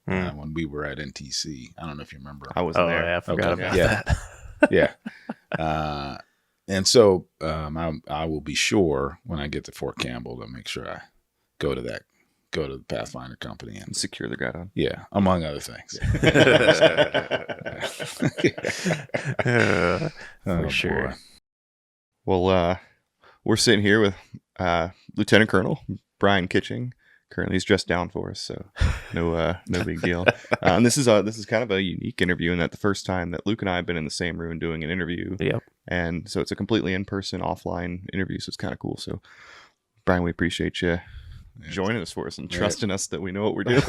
when we were at NTC. I don't know if you remember. I wasn't there. Yeah, I forgot about that. Yeah. And so I will be sure when I get to Fort Campbell to make sure I go to the Pathfinder Company and secure the guidon. Yeah, among other things. For sure. Boy. Well, we're sitting here with Lieutenant Colonel Brian Kitching. Currently, he's dressed down for us, so no big deal. And this is kind of a unique interview in that the first time that Luke and I have been in the same room doing an interview. Yep. And so it's a completely in-person, offline interview, so it's kind of cool. So, Brian, we appreciate you joining us for us and trusting us that we know what we're doing.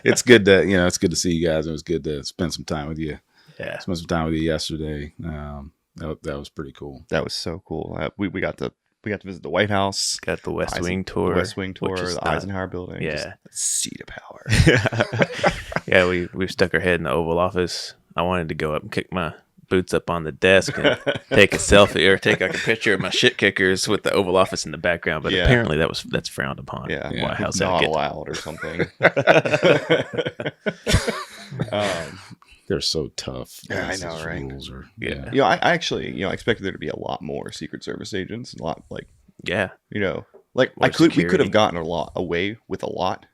It's good to see you guys. It was good to spend some time with you. Yeah. Spent some time with you yesterday. That was pretty cool. That was so cool. We got to visit the White House. Got the West Wing tour. The West Wing tour, the Eisenhower building. Yeah. Seat of power. Yeah, we stuck our head in the Oval Office. I wanted to go up and kick my boots up on the desk and take a selfie or take like a picture of my shit kickers with the Oval Office in the background, but apparently that's frowned upon. Yeah, White House not allowed or something. They're so tough. Yeah, I know, right? I actually, I expected there to be a lot more Secret Service agents, a lot like we could have gotten a lot away with a lot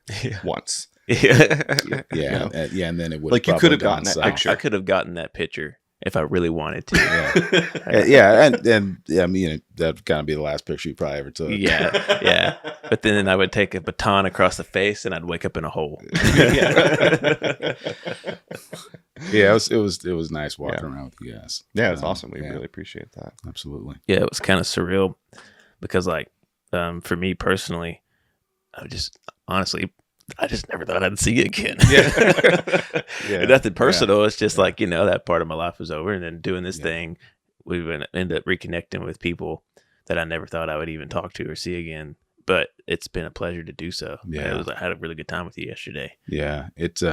once. And then it would like you could have gotten that picture. I could have gotten that picture if I really wanted to. And I mean that'd kind of be the last picture you probably ever took. Yeah. But then I would take a baton across the face and I'd wake up in a hole. It was nice walking around with you guys. Yeah, it was awesome. We really appreciate that. Absolutely. Yeah, it was kind of surreal because for me personally, I just never thought I'd see you again. Nothing personal. It's just that part of my life was over. And then doing this thing, we would end up reconnecting with people that I never thought I would even talk to or see again. But it's been a pleasure to do so. Yeah. I had a really good time with you yesterday. Yeah. It's,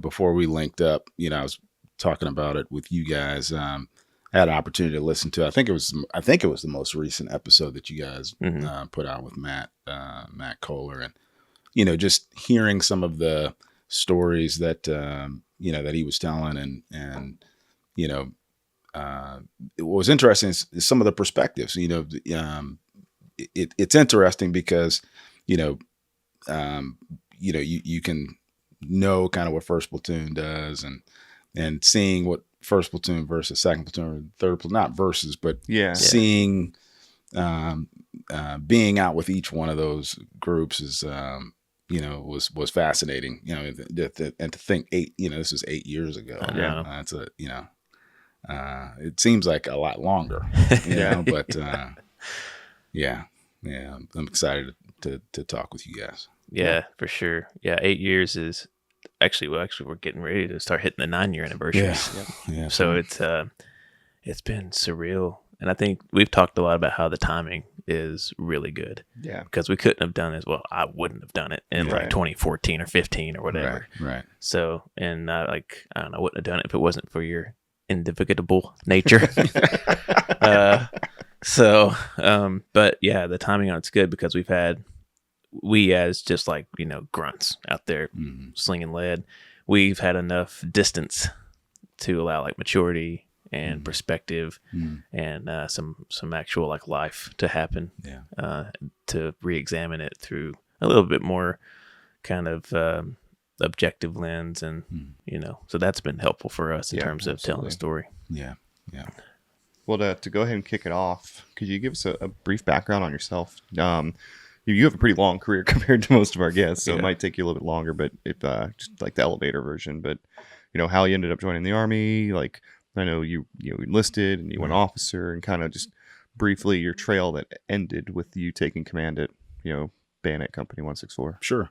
before we linked up, I was talking about it with you guys. I had an opportunity to listen to, I think it was the most recent episode that you guys put out with Matt Kohler. And, just hearing some of the stories that, that he was telling and what was interesting is some of the perspectives, it's interesting because, you can know kind of what First Platoon does and seeing what First Platoon versus Second Platoon or Third Platoon, not versus, but seeing, being out with each one of those groups is, was fascinating, and to think this is 8 years ago. It's it seems like a lot longer, but, I'm excited to talk with you guys. Yeah, for sure. Yeah. 8 years is actually we're getting ready to start hitting the 9-year anniversary. Yeah. So it's been surreal. And I think we've talked a lot about how the timing is really good. Yeah. Because we couldn't have done this. Well, I wouldn't have done it in 2014 or 15 or whatever. Right. So, and I don't know, I wouldn't have done it if it wasn't for your indefatigable nature. But yeah, the timing on it's good because we as just grunts out there slinging lead, we've had enough distance to allow maturity and perspective and some actual life to happen, to re-examine it through a little bit more kind of objective lens, and so that's been helpful for us in terms of telling the story. Yeah. Well, to go ahead and kick it off, could you give us a brief background on yourself? You have a pretty long career compared to most of our guests, so it might take you a little bit longer, but if just like the elevator version, but how you ended up joining the Army, I know you enlisted and you went officer, and kind of just briefly your trail that ended with you taking command at Bayonet Company 164. Sure.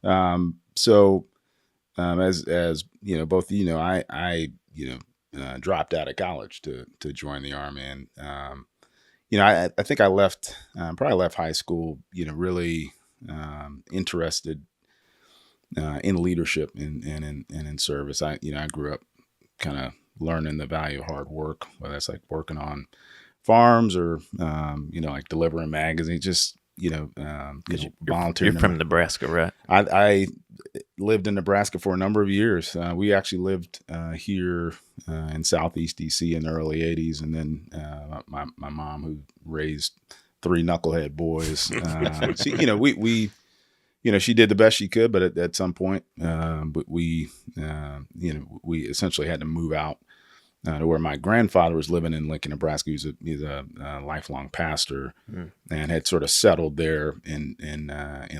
As both I dropped out of college to join the Army, and I think I probably left high school really interested in leadership and in service. I grew up kind of learning the value of hard work, whether that's working on farms or delivering magazines, just volunteering. You're from Nebraska, right? lived in Nebraska for a number of years. We actually lived here in Southeast D.C. in the early 80s. And then my mom, who raised 3 knucklehead boys, we she did the best she could, but at some point, we essentially had to move out to where my grandfather was living in Lincoln, Nebraska. He's a lifelong pastor and had sort of settled there in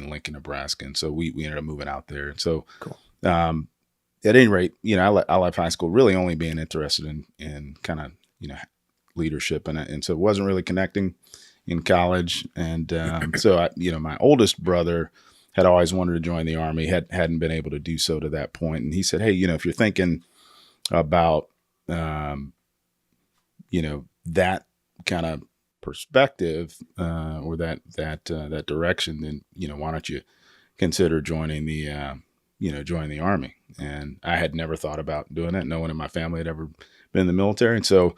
Lincoln, Nebraska. And so we ended up moving out there. And so, Cool. At any rate, I left high school really only being interested in kind of, leadership. And so it wasn't really connecting in college. And so, my oldest brother had always wanted to join the Army, hadn't been able to do so to that point. And he said, hey, if you're thinking about, that kind of perspective or that direction, then, why don't you consider joining the Army? And I had never thought about doing that. No one in my family had ever been in the military. And so,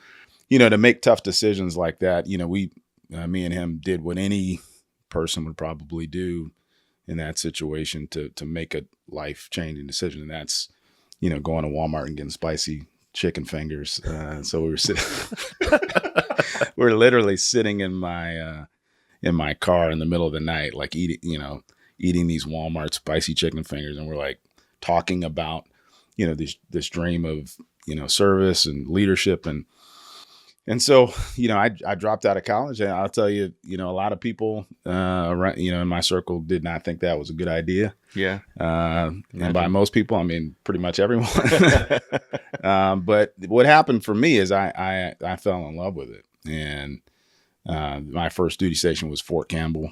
to make tough decisions like that, me and him did what any person would probably do in that situation to make a life-changing decision. And that's, going to Walmart and getting spicy chicken fingers. So we were we're literally sitting in my car in the middle of the night, like eating these Walmart spicy chicken fingers. And we're like talking about, this dream of, service and leadership. And so, I dropped out of college, and I'll tell you, a lot of people, around, in my circle did not think that was a good idea. Yeah. And by most people, I mean, pretty much everyone. But what happened for me is I fell in love with it. And, my first duty station was Fort Campbell,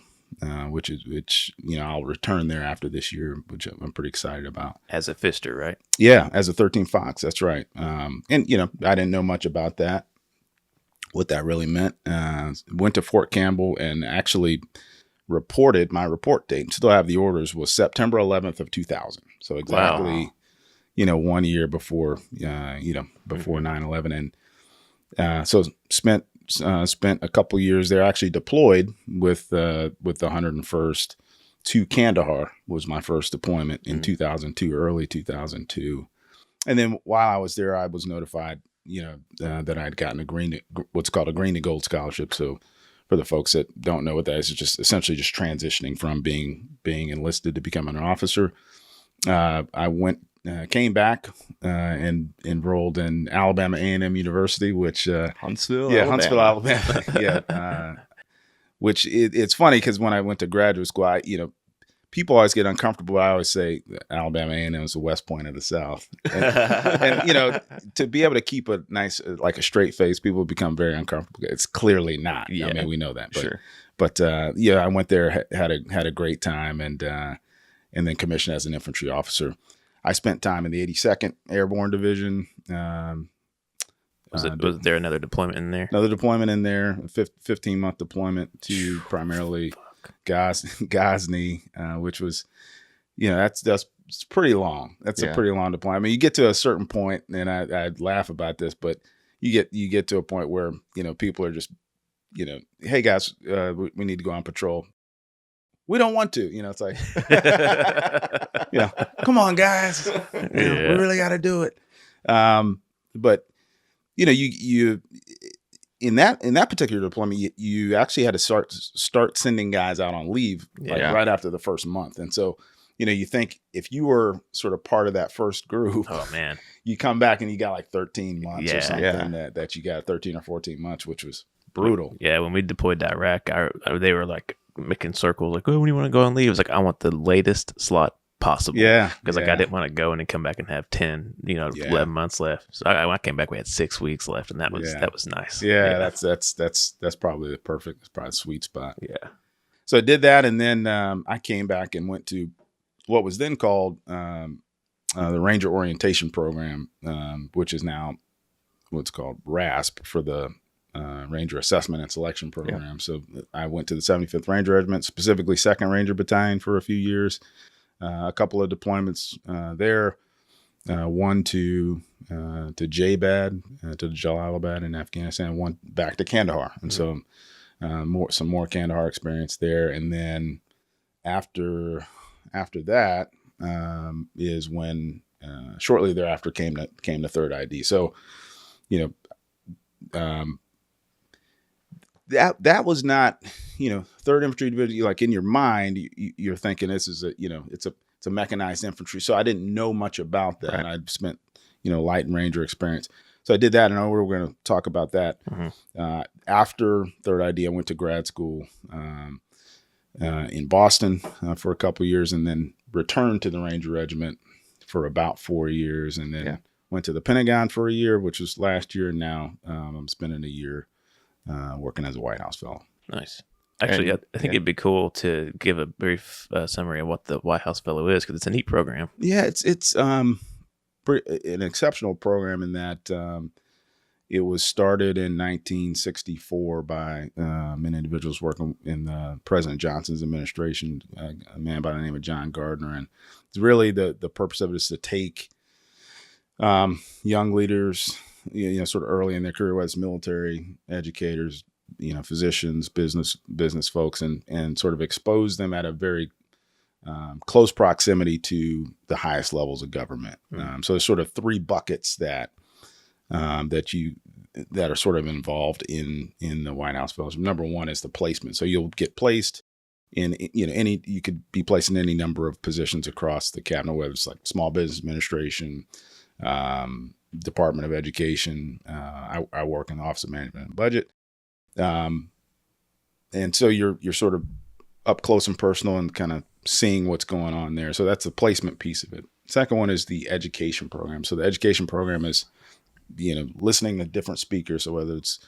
which I'll return there after this year, which I'm pretty excited about. As a Fister, right? Yeah. As a 13 Fox. That's right. And, I didn't know much about that, what that really meant. Went to Fort Campbell and actually reported. My report date, still have the orders, was September 11th of 2000. So exactly, Wow. 1 year before, before 9/11. And so spent a couple years there. Actually deployed with the 101st to Kandahar, was my first deployment in 2002, early 2002. And then while I was there, I was notified that I had gotten what's called a green to gold scholarship. So for the folks that don't know what that is, it's just essentially just transitioning from being enlisted to becoming an officer. I came back and enrolled in Alabama A&M University, which Huntsville, yeah, Alabama. Huntsville, Alabama, yeah. Which it's funny because when I went to graduate school, people always get uncomfortable. I always say Alabama A&M is the West Point of the South. And to be able to keep a nice, like a straight face, people become very uncomfortable. It's clearly not. Yeah. I mean, we know that. But, Sure. But I went there, had a great time, and then commissioned as an infantry officer. I spent time in the 82nd Airborne Division. Was there another deployment in there? Another deployment in there, a 15-month deployment to primarily Ghazni, which was, that's it's pretty long. That's a pretty long deployment. I mean, you get to a certain point, and I'd laugh about this, but you get to a point where, people are just, hey guys, we need to go on patrol. We don't want to, it's like, come on guys, we really got to do it. But you in that particular deployment, you actually had to start sending guys out on leave right after the first month. And so, you think if you were sort of part of that first group, oh man, you come back and you got like 13 months or something that you got 13 or 14 months, which was brutal. Yeah. When we deployed to Iraq, they were like making circles, like, oh, when do you want to go on leave? It was like, I want the latest slot possible. Yeah. Because I didn't want to go and then come back and have 10, 11 months left. So I came back, we had 6 weeks left, and that was nice. Yeah. That's probably the sweet spot. Yeah. So I did that. And then I came back and went to what was then called the Ranger Orientation Program, which is now what's called RASP for the Ranger Assessment and Selection Program. Yeah. So I went to the 75th Ranger Regiment, specifically 2nd Ranger Battalion, for a few years. A couple of deployments there. One to JBAD, to Jalalabad in Afghanistan. One back to Kandahar, and so some more Kandahar experience there. And then after that, is when shortly thereafter came the third ID. So, that was not, third infantry division, like in your mind, you're thinking this is it's a mechanized infantry. So I didn't know much about that. Right. I'd spent, light and ranger experience. So I did that, and I know we're going to talk about that. After third ID, I went to grad school in Boston for a couple of years, and then returned to the Ranger Regiment for about 4 years, and then went to the Pentagon for a year, which was last year. And now I'm spending a year working as a White House fellow. Nice. Actually, I think it'd be cool to give a brief summary of what the White House Fellow is, because it's a neat program. Yeah, it's an exceptional program in that it was started in 1964 by many individuals working in President Johnson's administration, a man by the name of John Gardner. And it's really the purpose of it is to take young leaders, sort of early in their career, whether it's military, educators, physicians, business folks, and sort of expose them at a very close proximity to the highest levels of government. So there's sort of three buckets that are sort of involved in the White House Fellowship. Number one is the placement. So you'll get placed in you could be placed in any number of positions across the cabinet, whether it's like Small Business Administration, Department of Education. I work in the Office of Management and Budget. And so you're sort of up close and personal and kind of seeing what's going on there. So that's the placement piece of it. Second one is the education program. So the education program is, listening to different speakers. So whether it's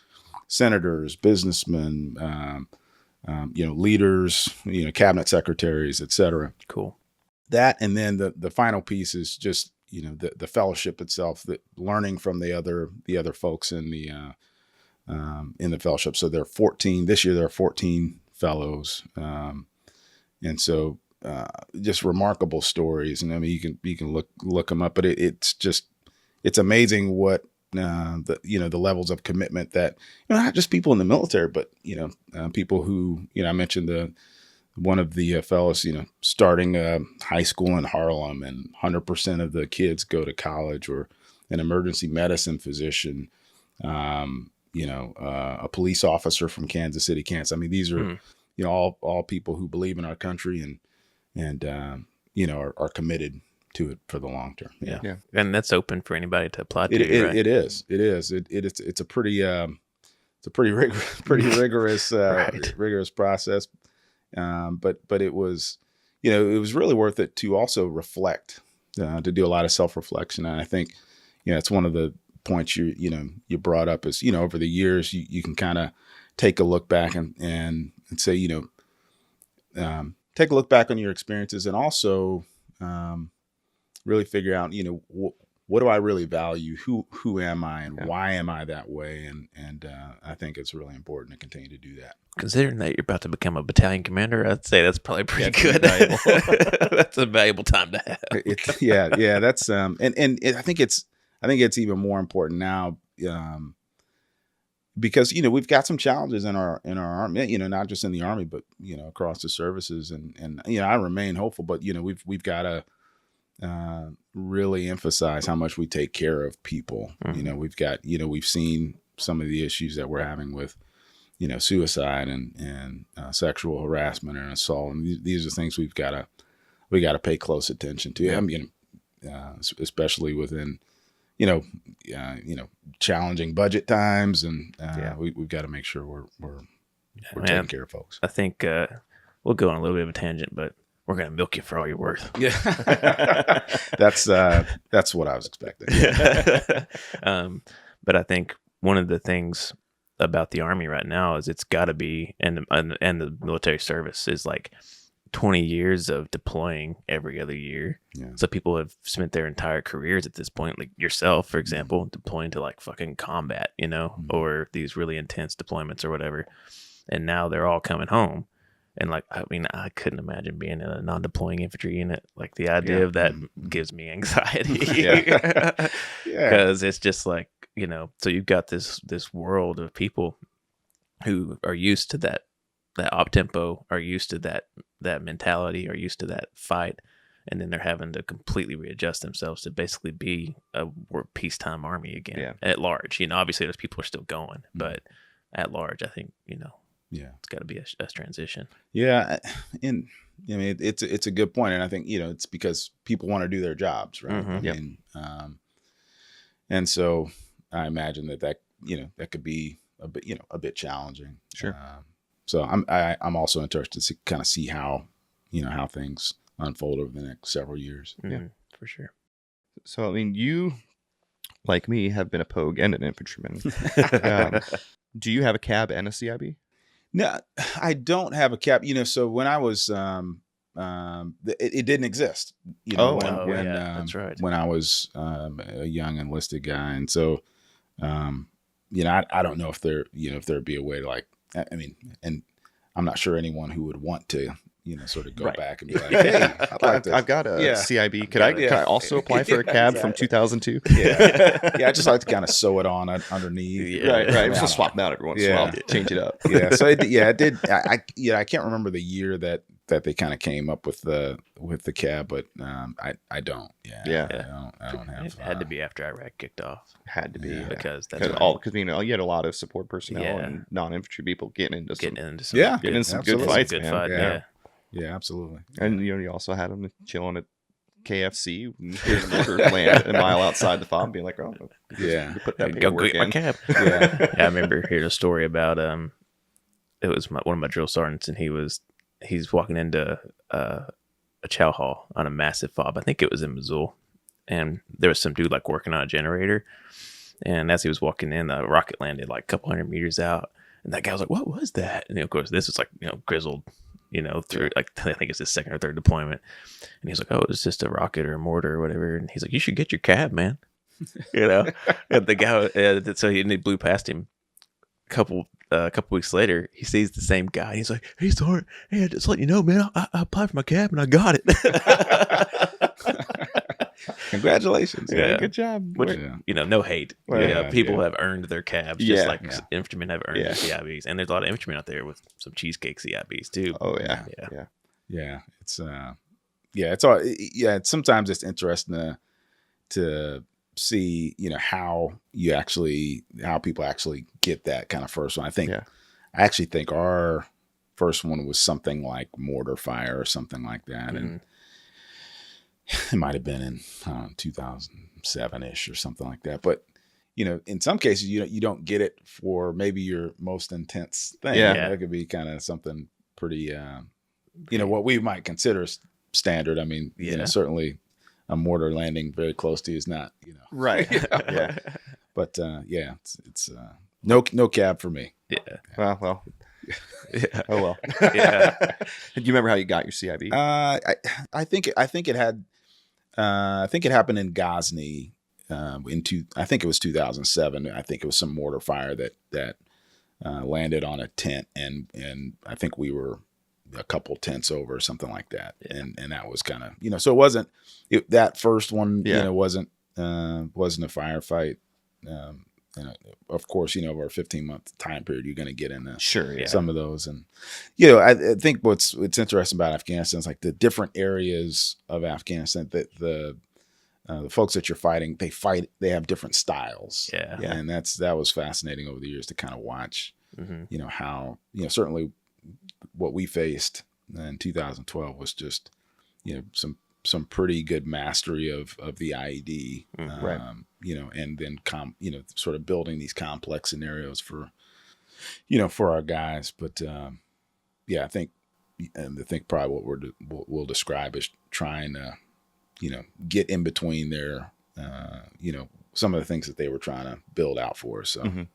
senators, businessmen, leaders, cabinet secretaries, et cetera. Cool. That, and then the final piece is just, the fellowship itself, that learning from the other folks in the fellowship. So there are 14 this year. There are 14 fellows, and so just remarkable stories. And I mean, you can look them up, but it's amazing what the levels of commitment that not just people in the military, but people who I mentioned one of the fellows starting high school in Harlem, and 100% of the kids go to college, or an emergency medicine physician, a police officer from Kansas City, Kansas. I mean, these are all people who believe in our country and are committed to it for the long term. Yeah. And that's open for anybody to apply to. Right? It is. It's a pretty rigorous rigorous process. But it was really worth it to also reflect, to do a lot of self-reflection. And I think it's one of the points you brought up is over the years you can kind of take a look back and say take a look back on your experiences, and also really figure out what do I really value, who am I, and why am I that way, and I think it's really important to continue to do that. Considering that you're about to become a battalion commander, I'd say that's probably pretty good. That's a valuable time to have. That's I think it's even more important now, because we've got some challenges in our army, not just in the Army, but across the services, and I remain hopeful, but we've got to really emphasize how much we take care of people. We've seen some of the issues that we're having with suicide and sexual harassment and assault, and these are things we got to pay close attention to. Especially within challenging budget times, and we've got to make sure we're taking care of folks. I think we'll go on a little bit of a tangent, but we're going to milk you for all you're worth. Yeah. That's what I was expecting. But I think one of the things about the Army right now is it's got to be, and the military service is like 20 years of deploying every other year. Yeah. So people have spent their entire careers at this point, like yourself, for example, deploying to like fucking combat, or these really intense deployments or whatever. And now they're all coming home. And like, I mean, I couldn't imagine being in a non-deploying infantry unit. Like the idea of that gives me anxiety. Because it's just like, so you've got this world of people who are used to that op tempo, are used to that mentality, are used to that fight. and then they're having to completely readjust themselves to basically be a peacetime army again at large. Obviously those people are still going, but at large, I think it's got to be a transition. Yeah, and I mean it's a good point, and I think it's because people want to do their jobs, right? I mean, and so I imagine that that could be a bit challenging. Sure. So I'm also interested to kind of see how how things unfold over the next several years. Yeah, for sure. So I mean, you, like me, have been a pogue and an infantryman. Do you have a cab and a CIB? No, I don't have a cab. So when I was, it didn't exist. That's right. When I was a young enlisted guy, and so, I don't know if there'd be a way to I mean, and I'm not sure anyone who would want to, sort of go back and be like, hey, I've got a CIB. Can I also apply for a cab from 2002? I just like to kind of sew it on underneath. Right. Just swap them out every once in a while, change it up. So it did. I can't remember the year that they kind of came up with the cab, but I don't. I don't have. It had to be after Iraq kicked off. Had to be because that's because you had a lot of support personnel and non-infantry people getting into some good fights, man. Yeah, absolutely. And you also had them chilling at KFC, land a mile outside the fob, being like, "Oh, put that go get my cab." I remember hearing a story about it was one of my drill sergeants, and he's walking into a chow hall on a massive fob. I think it was in Missoula, and there was some dude working on a generator, and as he was walking in, the rocket landed a couple hundred meters out, and that guy was like, "What was that?" And of course, this was grizzled. Through I think it's his second or third deployment. And he's like, "Oh, it's just a rocket or a mortar or whatever." And he's like, "You should get your cab, man." And the guy, so he blew past him. A couple weeks later, he sees the same guy. He's like, "Hey, Sergeant, hey, just letting you know, man, I applied for my cab and I got it." Congratulations. Good job. Which, no hate. People have earned their cabs just like infantrymen have earned their CIBs. And there's a lot of infantrymen out there with some cheesecake CIBs too. Oh, yeah. It's it's all sometimes it's interesting to see, how people actually get that kind of first one. I actually think our first one was something like mortar fire or something like that. Mm-hmm. And it might have been in 2007-ish or something like that. But, in some cases, you don't get it for maybe your most intense thing. That could be kind of something pretty, what we might consider standard. I mean, certainly a mortar landing very close to you is not, Right. But, it's no cab for me. Yeah. Well. Oh well. Do you remember how you got your CIB? I think it had. I think it happened in Ghazni. I think it was 2007. I think it was some mortar fire that landed on a tent, and I think we were a couple tents over or something like that. And that was kind of so it wasn't that first one. Wasn't a firefight. Of course, over a 15-month time period, you're going to get into some of those. And, I think what's interesting about Afghanistan is the different areas of Afghanistan that the folks that you're fighting, they have different styles. And that was fascinating over the years to kind of watch, how, certainly what we faced in 2012 was just, some pretty good mastery of the IED, and then sort of building these complex scenarios for our guys. But I think probably what we'll describe as trying to get in between their some of the things that they were trying to build out for us. So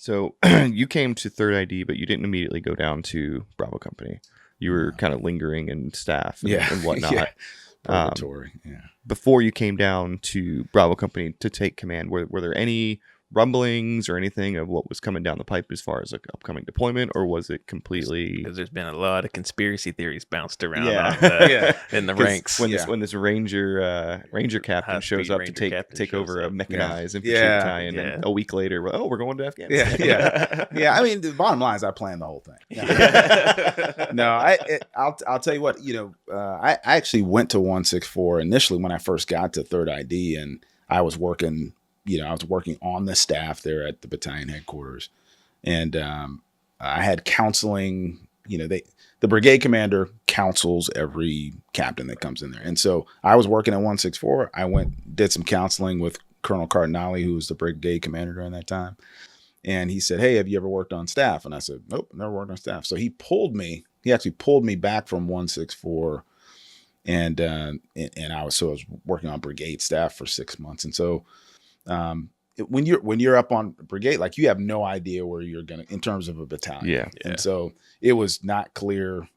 So you came to 3rd ID, but you didn't immediately go down to Bravo Company. You were kind of lingering in staff and whatnot. Purgatory. Before you came down to Bravo Company to take command, were there any rumblings or anything of what was coming down the pipe as far as like upcoming deployment, or was it completely? Because there's been a lot of conspiracy theories bounced around Yeah. in the ranks. When this ranger captain shows up to take over a mechanized infantry battalion, and a week later, we're going to Afghanistan. Yeah. I mean, the bottom line is I planned the whole thing. I'll tell you what. I actually went to 164 initially when I first got to 3rd ID, and I was working. I was working on the staff there at the battalion headquarters, and I had counseling. The brigade commander counsels every captain that comes in there, and so I was working at 164. I did some counseling with Colonel Cardinale, who was the brigade commander during that time, and he said, "Hey, have you ever worked on staff?" And I said, "Nope, never worked on staff." So he actually pulled me back from 164, and I was working on brigade staff for 6 months, and so. When you're up on brigade, like you have no idea where you're gonna in terms of a battalion. And so it was not clear.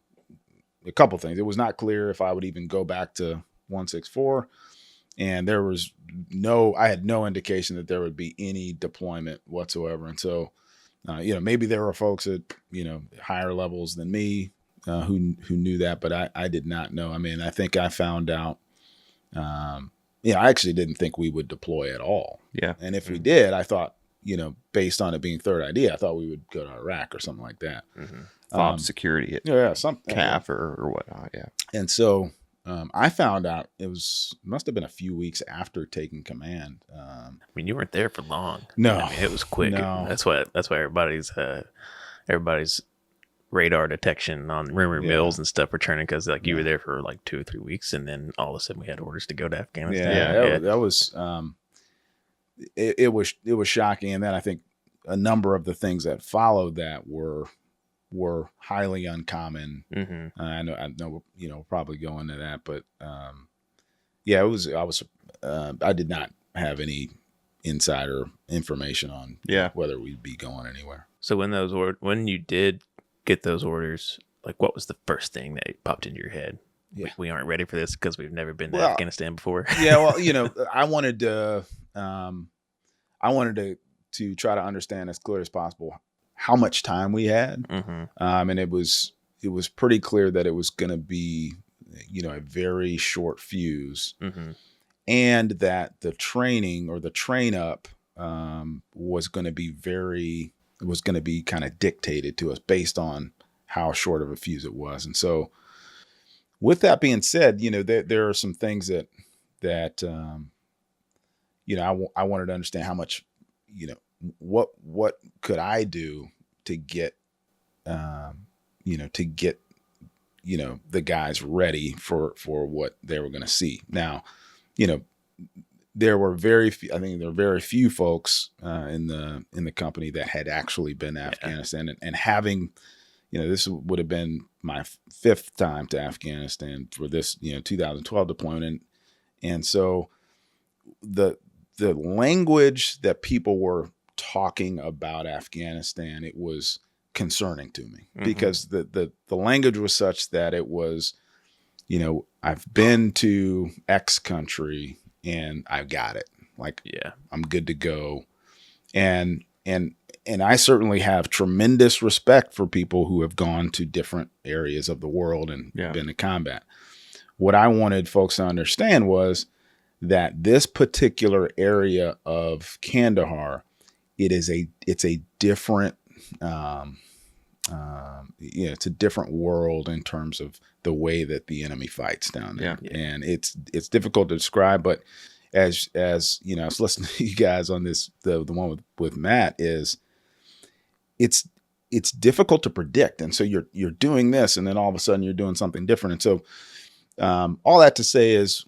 A couple things. It was not clear if I would even go back to 164, and I had no indication that there would be any deployment whatsoever. And so, maybe there were folks at higher levels than me who knew that, but I did not know. I mean, I think I found out. I actually didn't think we would deploy at all. Yeah. And if we did, I thought, based on it being 3rd ID, I thought we would go to Iraq or something like that. FOB security at something. CAF or whatnot. Yeah. And so I found out must have been a few weeks after taking command. I mean, you weren't there for long. No. I mean, it was quick. No. That's why everybody's radar detection on rumor mills and stuff were turning, because you were there for like 2 or 3 weeks, and then all of a sudden we had orders to go to Afghanistan. That was it was shocking. And then I think a number of the things that followed that were highly uncommon. I know we'll probably go into that, but I did not have any insider information on whether we'd be going anywhere. So when you did get those orders, like what was the first thing that popped into your head? We aren't ready for this because we've never been to Afghanistan before. I wanted to try to understand as clear as possible how much time we had. And it was pretty clear that it was going to be a very short fuse, and that the training or the train up was going to be kind of dictated to us based on how short of a fuse it was. And so with that being said, there are some things that I wanted to understand how much, what could I do to get, the guys ready for what they were going to see. Now, there were very few folks in the company that had actually been to Afghanistan, and having, this would have been my 5th time to Afghanistan for this, 2012 deployment. And so the language that people were talking about Afghanistan, it was concerning to me, because the language was such that it was, I've been to X country and I've got it. I'm good to go. And I certainly have tremendous respect for people who have gone to different areas of the world and been to combat. What I wanted folks to understand was that this particular area of Kandahar, it's a different, it's a different world in terms of the way that the enemy fights down there. And it's difficult to describe, but as I was listening to you guys on this, the one with Matt, is it's difficult to predict. And so you're doing this, and then all of a sudden you're doing something different. And so all that to say is,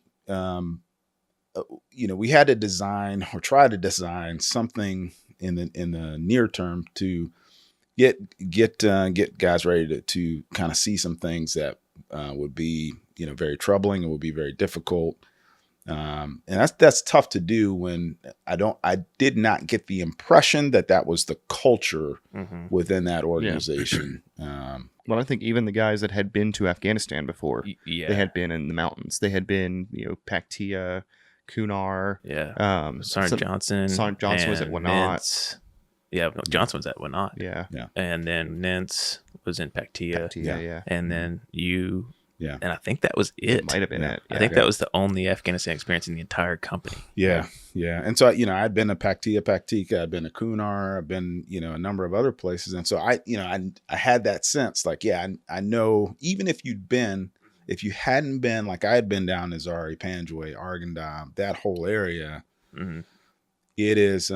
we had to design or try to design something in the near term to get guys ready to kind of see some things that would be very troubling and would be very difficult. And that's tough to do when I did not get the impression that was the culture within that organization. Well, I think even the guys that had been to Afghanistan before, they had been in the mountains. They had been, Paktia, Kunar. Yeah. Sergeant Johnson. Sergeant Johnson was at and Wanat. Nintz. Yeah, no, Johnson was at Wanat. Yeah. And then Nintz was in Paktia. Yeah. And then you. Yeah. And I think that was it. It might have been it. I think that was the only Afghanistan experience in the entire company. Yeah. And so, I'd been to Paktika, I'd been to Kunar, I've been, a number of other places. And so I had that sense like, I know even if you hadn't been, like I had been down to Zari, Panjwai, Arghandab, that whole area, it is,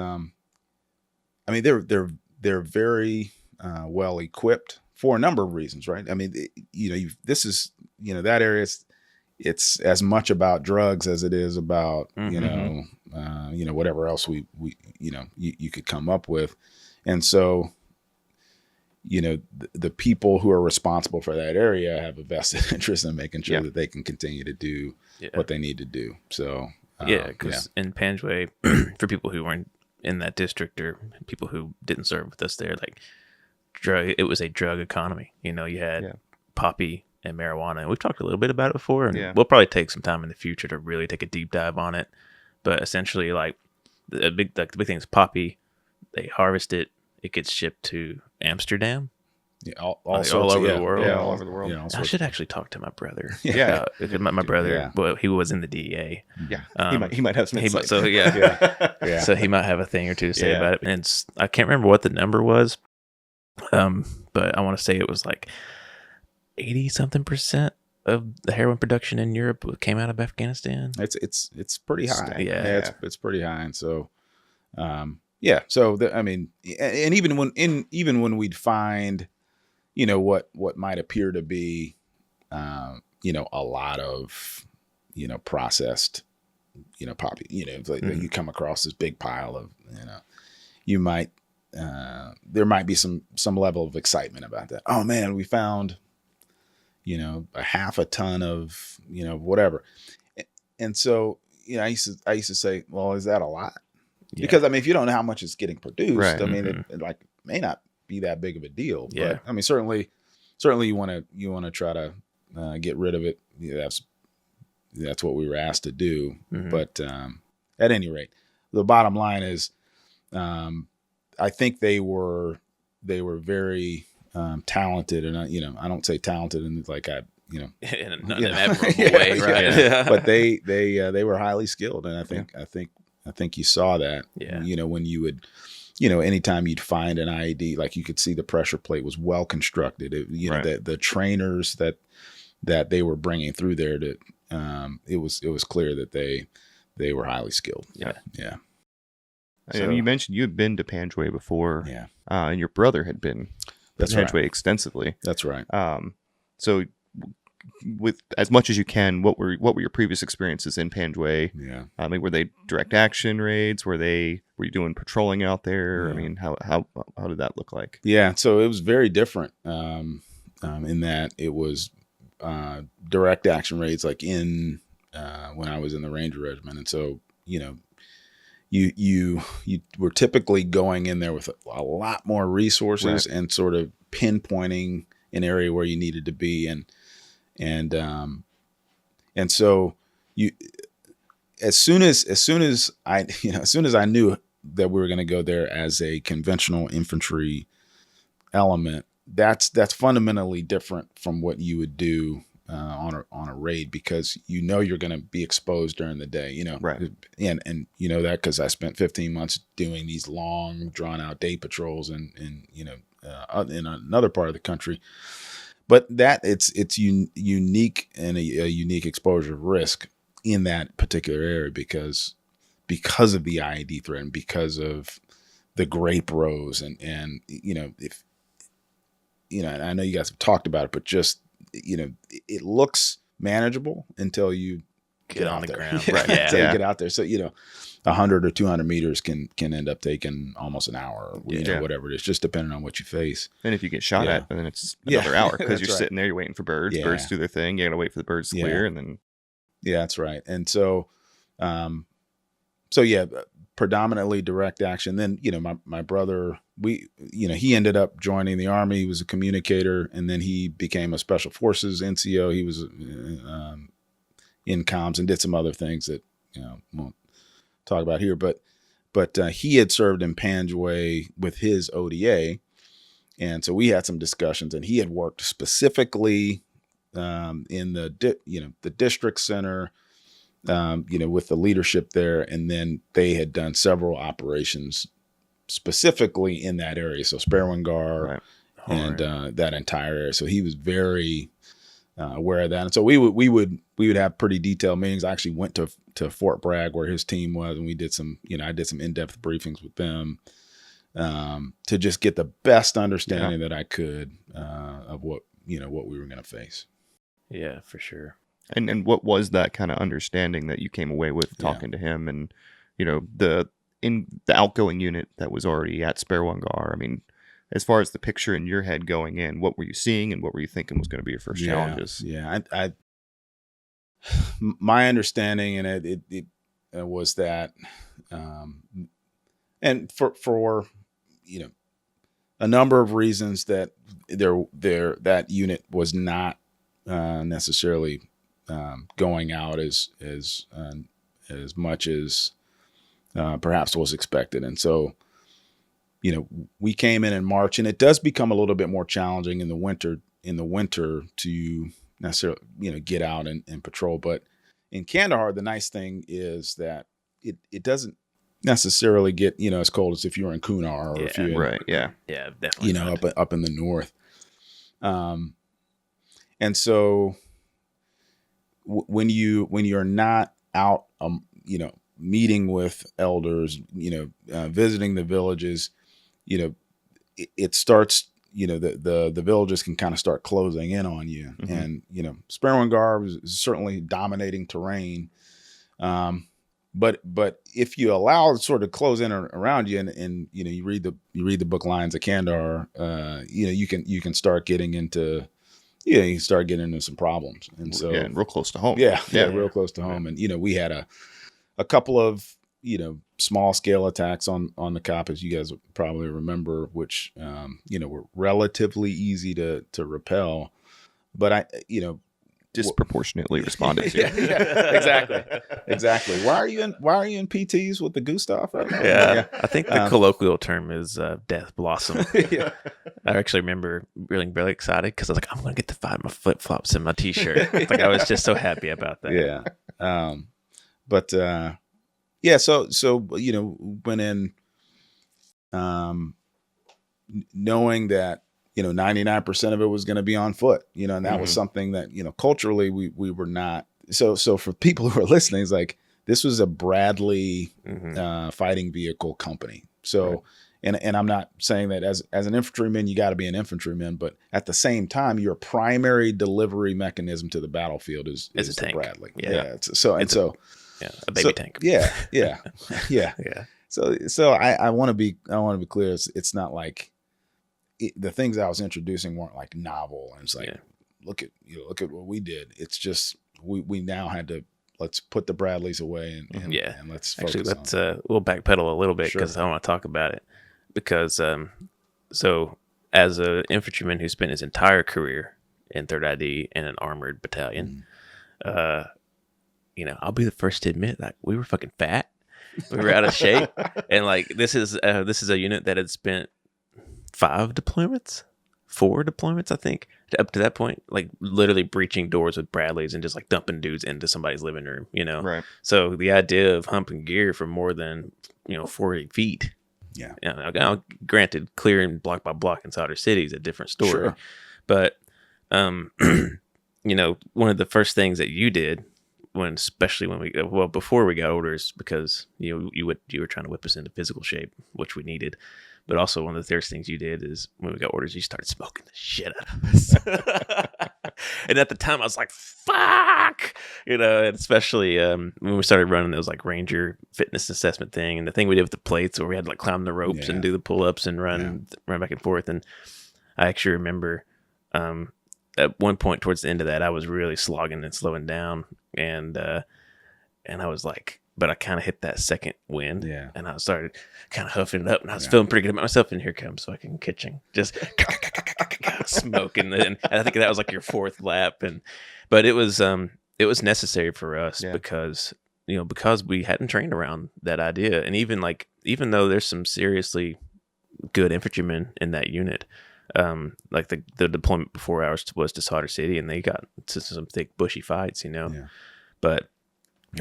they're very well equipped for a number of reasons, right? I mean, this is, that area, it's as much about drugs as it is about, whatever else you could come up with. And so, the people who are responsible for that area have a vested interest in making sure that they can continue to do what they need to do. So, because in Panjwai, for people who weren't in that district or people who didn't serve with us there, like it was a drug economy. You had poppy and marijuana, and we've talked a little bit about it before, and we'll probably take some time in the future to really take a deep dive on it. But essentially, like the big thing is poppy. They harvest it. It gets shipped to Amsterdam. Yeah, all over the world. Yeah, all over the world. Yeah, I should actually talk to my brother. Yeah, my brother. Well, he was in the DEA. Yeah, he might have some insight. So so he might have a thing or two to say about it. And I can't remember what the number was, but I want to say it was like 80-something% of the heroin production in Europe came out of Afghanistan. It's pretty high. It's pretty high, and so. So and even when we'd find, what might appear to be, a lot of, processed, poppy, you come across this big pile of, you might, there might be some level of excitement about that. Oh man, we found, a half a ton of, whatever. And so, I used to say, well, is that a lot? Yeah. Because if you don't know how much is getting produced, right. It may not be that big of a deal. Yeah. But certainly you want to try to get rid of it. Yeah, that's what we were asked to do. Mm-hmm. But at any rate, the bottom line is, I think they were very talented, and I don't say talented in like in an admirable way, right? Yeah. But they were highly skilled, and I think you saw that, when you would, anytime you'd find an IED, like you could see the pressure plate was well constructed. The trainers that they were bringing through there, it was clear that they were highly skilled. Yeah. So, you mentioned you had been to Panjwai before, and your brother had been to Panjwai extensively. That's right. So, with as much as you can, what were your previous experiences in Panjwai? Yeah. Were they direct action raids? Were you doing patrolling out there? Yeah. How did that look like? Yeah. So it was very different in that it was direct action raids, like in when I was in the Ranger Regiment, and so you were typically going in there with a lot more resources and sort of pinpointing an area where you needed to be, and so you, as soon as I knew that we were going to go there as a conventional infantry element, that's fundamentally different from what you would do on a raid, because you're going to be exposed during the day, right? And that because I spent 15 months doing these long, drawn out day patrols in another part of the country. But that it's unique and a unique exposure risk in that particular area because of the IED threat and because of the grape rows and if I know you guys have talked about it, but just it looks manageable until you get on the ground, right? Until you get out there. So 100 or 200 meters can end up taking almost an hour, or whatever it is, just depending on what you face. And if you get shot at, then it's another hour because you're sitting there, you're waiting for birds. Yeah. Birds do their thing. You got to wait for the birds to clear, and then. Yeah, that's right. And so, predominantly direct action. Then my brother, he ended up joining the Army. He was a communicator, and then he became a Special Forces NCO. He was in comms and did some other things that won't talk about here, but he had served in Panjwai with his ODA, and so we had some discussions, and he had worked specifically in the district center, with the leadership there, and then they had done several operations specifically in that area, so Sperwan Ghar, Right. and that entire area. So he was very aware of that, and so we would have pretty detailed meetings. I actually went to Fort Bragg where his team was, and we did some, I did some in-depth briefings with them to just get the best understanding that I could of what we were going to face. Yeah, for sure. And what was that kind of understanding that you came away with talking to him, and the outgoing unit that was already at Sperwan Ghar? I mean, as far as the picture in your head going in, what were you seeing and what were you thinking was going to be your first challenges? Yeah, my understanding in it was that, and for a number of reasons, that that unit was not necessarily going out as much as perhaps was expected, and so we came in March, and it does become a little bit more challenging in the winter to necessarily get out and patrol. But in Kandahar, the nice thing is that it doesn't necessarily get as cold as if you were in Kunar or if you're definitely up in the north. And so when you're not out meeting with elders, visiting the villages, it starts, the villages can kind of start closing in on you. Mm-hmm. And, Sperwan Ghar is certainly dominating terrain. But if you allow it sort of close in around you, and you read the book Lions of Kandahar, you can start getting into some problems. And so and real close to home. Yeah, real close to home. And we had a couple of small scale attacks on the COP, as you guys probably remember, which were relatively easy to repel, but I disproportionately responded to. Exactly. Why are you in PTs with the Gustav right now? Yeah. I think the colloquial term is death blossom. I actually remember really, really excited because I was like, I'm going to get to find my flip flops and my t-shirt. I was just so happy about that. Yeah. So went in knowing that 99% of it was going to be on foot, and that was something that culturally we were not. So for people who are listening, it's like this was a Bradley fighting vehicle company. So and I'm not saying that as an infantryman you got to be an infantryman, but at the same time your primary delivery mechanism to the battlefield is a the Bradley. A baby tank. Yeah. So I want to be clear. It's not like the things I was introducing weren't like novel. And it's like, look at what we did. It's just we now had to, let's put the Bradleys away and let's focus we'll backpedal a little bit because I want to talk about it because so as an infantryman who spent his entire career in 3rd ID in an armored battalion, I'll be the first to admit that we were fucking fat. We were out of shape. And this is a unit that had spent 4 deployments, I think, up to that point, literally breaching doors with Bradleys and just dumping dudes into somebody's living room, Right. So the idea of humping gear for more than, 40 feet. Yeah. Now, granted, clearing block by block inside our city is a different story. Sure. But, one of the first things that you did before we got orders, because you were trying to whip us into physical shape, which we needed, but also one of the first things you did is when we got orders, you started smoking the shit out of us. And at the time I was like, fuck, and especially when we started running those Ranger fitness assessment thing, and the thing we did with the plates where we had to climb the ropes and do the pull-ups and run back and forth. And I actually remember at one point towards the end of that, I was really slogging and slowing down, and I was like, but I kind of hit that second wind, and I started kind of huffing it up, and I was feeling pretty good about myself. And here comes fucking Kitching, just smoking, and I think that was your 4th lap, but it was necessary for us because because we hadn't trained around that idea, and even though there's some seriously good infantrymen in that unit, like the deployment before ours was to Soldier City, and they got to some thick bushy fights, Yeah. But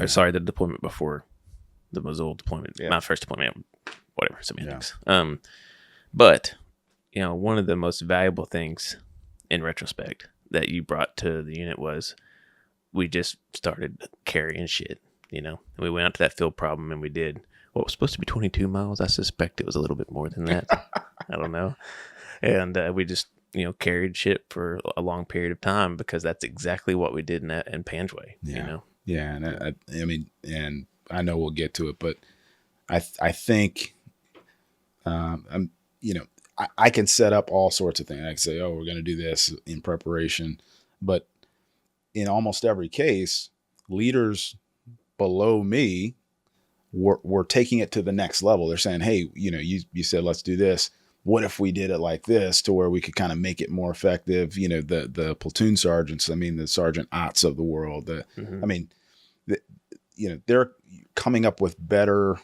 sorry, the deployment before the Mosul deployment, my first deployment, whatever semantics. But one of the most valuable things in retrospect that you brought to the unit was we just started carrying shit. And we went out to that field problem and we did what was supposed to be 22 miles. I suspect it was a little bit more than that. I don't know. And we just, carried shit for a long period of time because that's exactly what we did in Panjwai. Yeah. And I mean, and I know we'll get to it, but I think, I can set up all sorts of things. I can say, oh, we're going to do this in preparation, but in almost every case, leaders below me were taking it to the next level. They're saying, hey, you said, let's do this. What if we did it like this to where we could kind of make it more effective? The platoon sergeants, the Sergeant Otts of the world, they're coming up with better,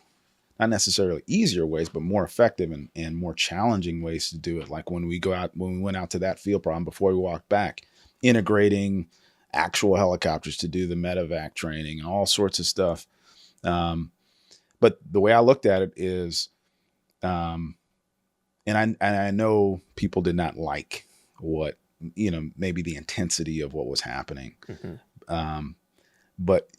not necessarily easier ways, but more effective and more challenging ways to do it. Like when we went out to that field problem before we walked back, integrating actual helicopters to do the medevac training and all sorts of stuff. But the way I looked at it is, and I know people did not like what, maybe the intensity of what was happening. But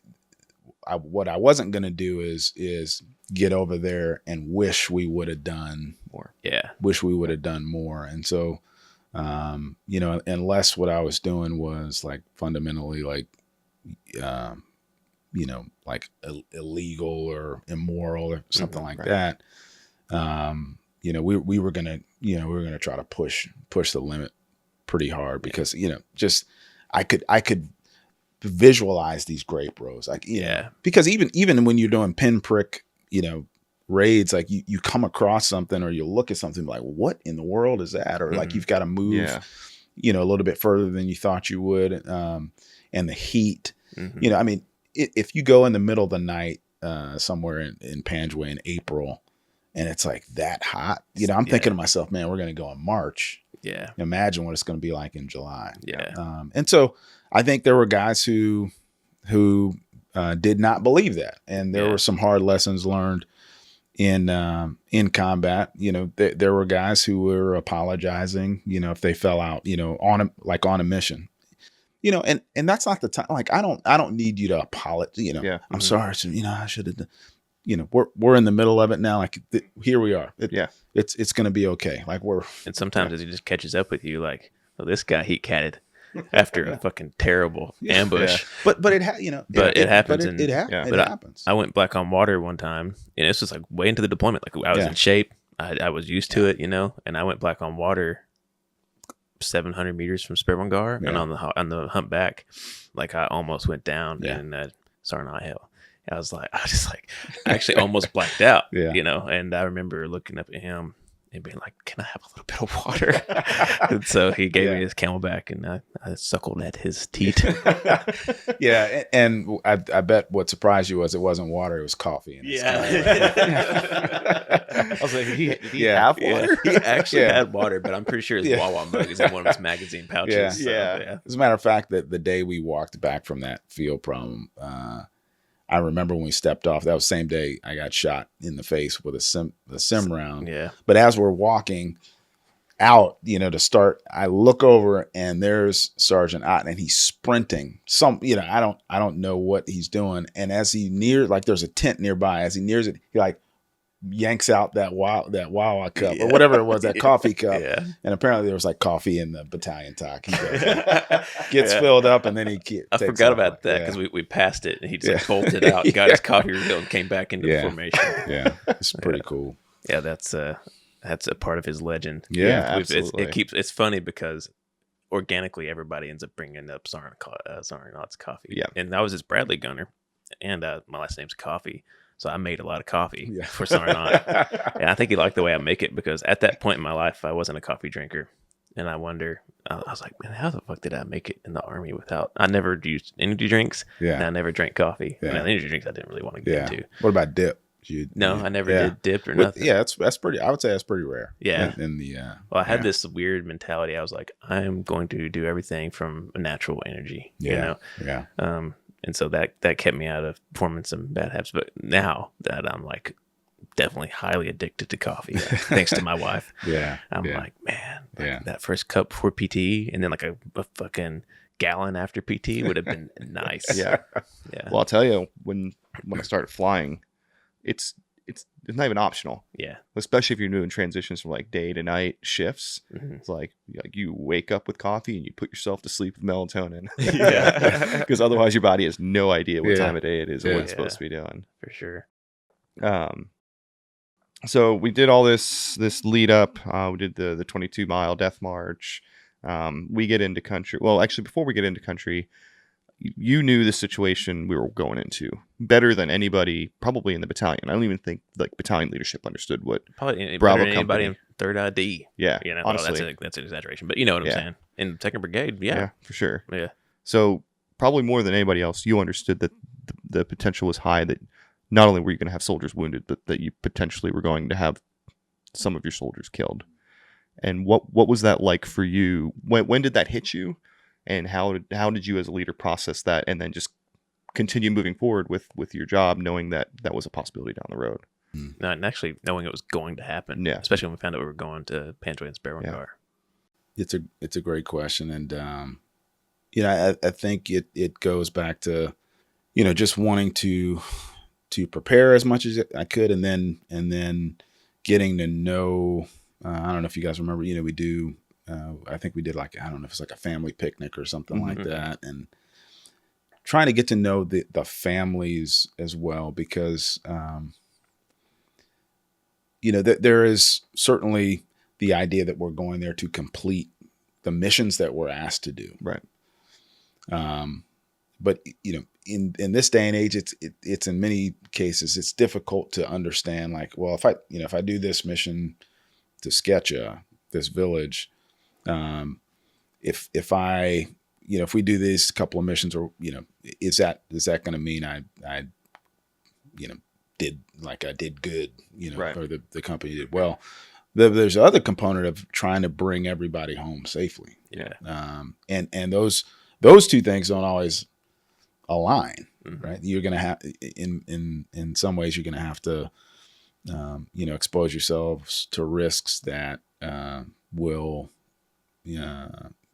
what I wasn't going to do is get over there and wish we would have done more. Yeah. Wish we would have done more. And so, unless what I was doing was like fundamentally like, like illegal or immoral or something like that. We were gonna try to push the limit pretty hard because I could visualize these grape rows because even when you're doing pinprick raids, like you come across something or you look at something like, what in the world is that? Or like you've got to move a little bit further than you thought you would, and the heat. If you go in the middle of the night somewhere in Panjwai in April and it's like that hot, I'm thinking to myself, man, we're going to go in March. Yeah. Imagine what it's going to be like in July. Yeah. And so I think there were guys who did not believe that. And there were some hard lessons learned in combat. There were guys who were apologizing, if they fell out, on a mission. And that's not the time. Like, I don't need you to apologize. I'm sorry. So, I should have done. We're in the middle of it now. Like here we are. It's going to be okay. Like and sometimes it just catches up with you. Like, well, this guy heat catted after a fucking terrible ambush. Yeah. But it it happens. It happens. I went black on water one time, and this was like way into the deployment. Like I was in shape. I was used to it, and I went black on water 700 meters from Sperwan Ghar, and on the hump back, like I almost went down in Sarnai Hill. I actually almost blacked out, and I remember looking up at him and being like, can I have a little bit of water? And so he gave me his Camelback, and I suckled at his teat. And I bet what surprised you was it wasn't water, it was coffee. I was like, did he have water? He actually had water, but I'm pretty sure his Wawa mug is in one of his magazine pouches. As a matter of fact, that the day we walked back from that field problem, I remember when we stepped off, that was the same day I got shot in the face with a sim round. Yeah. But as we're walking out, to start, I look over and there's Sergeant Ott and he's sprinting. I don't know what he's doing. And as he nears, like there's a tent nearby, as he nears it, he like yanks out that Wawa cup or whatever it was, that coffee cup. Yeah. And apparently there was like coffee in the battalion talk. He gets filled up and then I forgot about that because we passed it and he just bolted out, got his coffee refill and came back into the formation. Yeah. It's pretty cool. Yeah. That's a part of his legend. Yeah. It's funny because organically everybody ends up bringing up Sarnaut's coffee. Yeah. And I was his Bradley gunner and my last name's Coffee. So I made a lot of coffee for Sarnaut. And I think he liked the way I make it because at that point in my life, I wasn't a coffee drinker. and I wonder. I was like, man, how the fuck did I make it in the Army without? I never used energy drinks, and I never drank coffee. Yeah. Energy drinks I didn't really want to get into. What about dip? I never did dipped or nothing. Yeah, that's pretty. I would say that's pretty rare. Yeah. Well, I had this weird mentality. I was like, I'm going to do everything from a natural energy. Yeah. And so that kept me out of forming some bad habits. But now that I'm like definitely highly addicted to coffee, thanks to my wife. I'm like, man, that first cup before PT and then like a fucking gallon after PT would have been nice. Yeah. Well, I'll tell you, when I started flying, it's not even optional. Yeah. Especially if you're doing transitions from like day to night shifts. Mm-hmm. It's like you wake up with coffee and you put yourself to sleep with melatonin. Yeah. Because otherwise your body has no idea what time of day it is or what it's supposed to be doing. For sure. So we did all this lead up. We did the 22-mile death march. We get into country. Well, actually, before we get into country, you knew the situation we were going into better than anybody probably in the battalion. I don't even think like battalion leadership understood what probably Bravo better than anybody in 3rd ID. Yeah, honestly, well, that's an exaggeration, but you know what I'm saying. In 2nd Brigade, yeah, for sure. Yeah. So probably more than anybody else, you understood that the potential was high that not only were you going to have soldiers wounded, but that you potentially were going to have some of your soldiers killed. And what was that like for you? When did that hit you? And how did you as a leader process that and then just continue moving forward with your job, knowing that was a possibility down the road? And actually knowing it was going to happen. Yeah. Especially when we found out we were going to Panjwai and Sperwan Ghar. It's a great question. And, I think it goes back to, just wanting to prepare as much as I could. And then getting to know, I don't know if you guys remember, we do, I think we did like, I don't know if it's like a family picnic or something like that. And trying to get to know the families as well, because, there is certainly the idea that we're going there to complete the missions that we're asked to do. Right. But, in this day and age, it's in many cases, it's difficult to understand like, well, if I do this mission to Sketcha, this village, if we do these couple of missions, or is that going to mean I did good, right. or the company did well? There's another component of trying to bring everybody home safely. Yeah. And those two things don't always align, right? You're going to have, in some ways, you're going to have to, expose yourselves to risks that will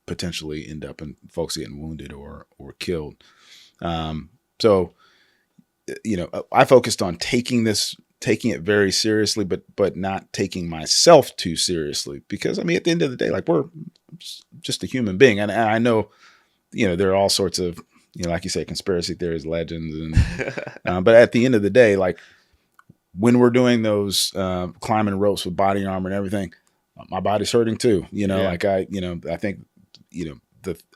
potentially end up in folks getting wounded or killed. So, I focused on taking it very seriously, but not taking myself too seriously, because at the end of the day, like, we're just a human being. And I know, there are all sorts of, like you say, conspiracy theories, legends, and, but at the end of the day, like, when we're doing those climbing ropes with body armor and everything, my body's hurting too. Like I think,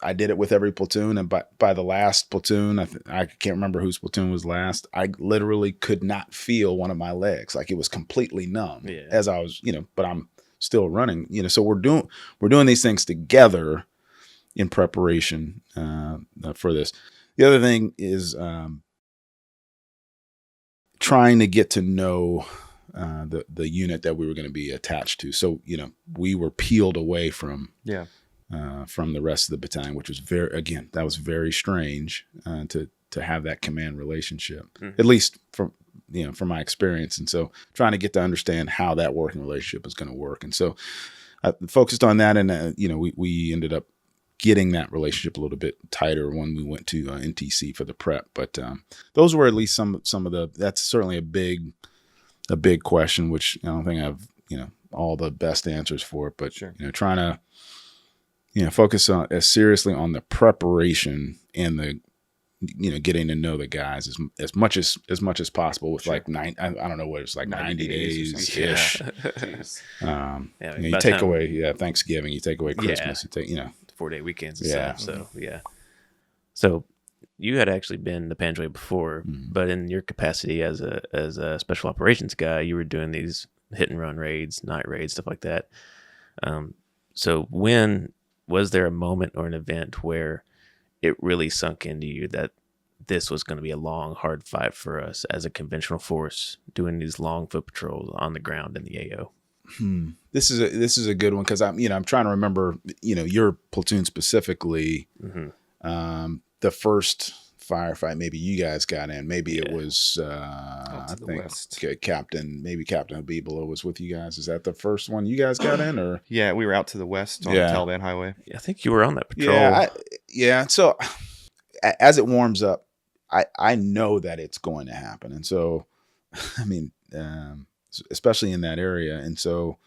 I did it with every platoon, and by the last platoon, I can't remember whose platoon was last. I literally could not feel one of my legs. Like, it was completely numb as I was, but I'm still running, so we're doing these things together in preparation for this. The other thing is trying to get to know the unit that we were going to be attached to. So, we were peeled away from the rest of the battalion, which was very strange to have that command relationship, at least from my experience. And so trying to get to understand how that working relationship is going to work. And so I focused on that. And, we ended up getting that relationship a little bit tighter when we went to NTC for the prep. But those were at least some of that's certainly a big question, which I don't think I have, all the best answers for it, but sure. Trying to, focus on as seriously on the preparation and the, getting to know the guys as much as possible with, sure. Like I don't know what it's like 90 days ish. You take away Thanksgiving, you take away Christmas, you take 4-day weekends and stuff. So so you had actually been to Panjwai before, but in your capacity as a special operations guy, you were doing these hit and run raids, night raids, stuff like that. So when was there a moment or an event where it really sunk into you that this was going to be a long, hard fight for us as a conventional force doing these long foot patrols on the ground in the AO? This is a good one because I'm trying to remember your platoon specifically. The first firefight maybe you guys got in, maybe it was I think west. Captain Habibullah was with you guys. Is that the first one you guys got in, or? Yeah, we were out to the west on the Taliban highway. I think you were on that patrol. So as it warms up, I know that it's going to happen, and so I mean, especially in that area, and so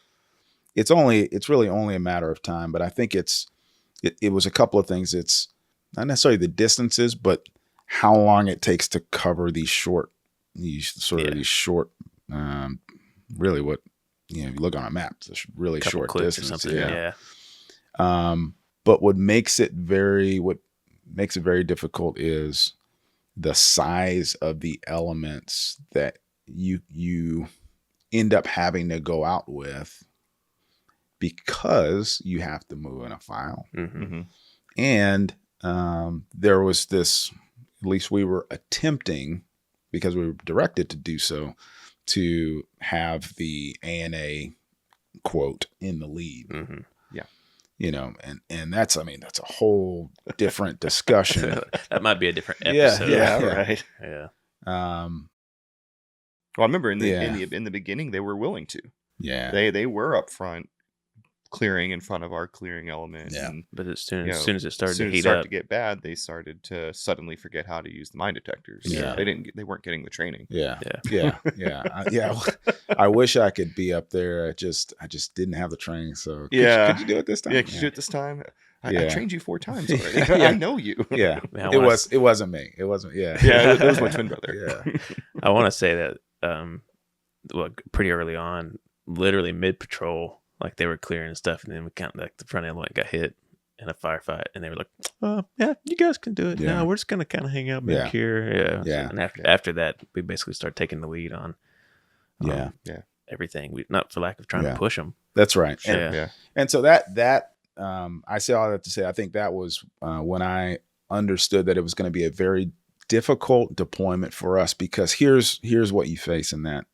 it's really only a matter of time. But I think it was a couple of things. It's not necessarily the distances, but how long it takes to cover these short, really what, you look on a map, it's a really short distance. But what makes it very difficult is the size of the elements that you end up having to go out with, because you have to move in a file. And there was this, at least we were attempting, because we were directed to do so, to have the ANA quote in the lead. And that's a whole different discussion. That might be a different episode. Right. Yeah. Well, I remember in the beginning they were willing to. Yeah. They were up front, clearing in front of our clearing element. Yeah. But as soon as it started to heat it started up, to get bad, they started to suddenly forget how to use the mine detectors. Yeah. They weren't getting the training. Yeah. I wish I could be up there. I just didn't have the training. So could you do it this time? Yeah, could you do it this time? I trained you 4 times already. I know you. Yeah. It wasn't me. It wasn't. Yeah. Yeah. It was my twin brother. Yeah. I want to say that pretty early on, literally mid patrol, like they were clearing and stuff, and then we the front element got hit in a firefight, and they were like, yeah, you guys can do it. Now we're just gonna kind of hang out back here. Yeah. And after that, we basically started taking the lead on everything. Not for lack of trying to push them. That's right. And so that I say all that to say, I think that was when I understood that it was going to be a very difficult deployment for us, because here's what you face in that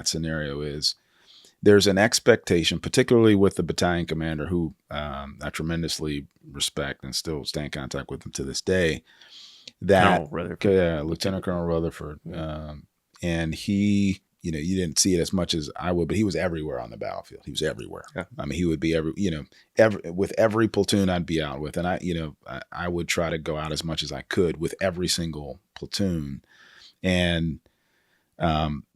scenario is there's an expectation, particularly with the battalion commander, who I tremendously respect and still stay in contact with him to this day, that Lieutenant Colonel Rutherford, and he, you didn't see it as much as I would, but he was everywhere on the battlefield. He was everywhere. Yeah. I mean, he would be with every platoon I'd be out with, and I would try to go out as much as I could with every single platoon, and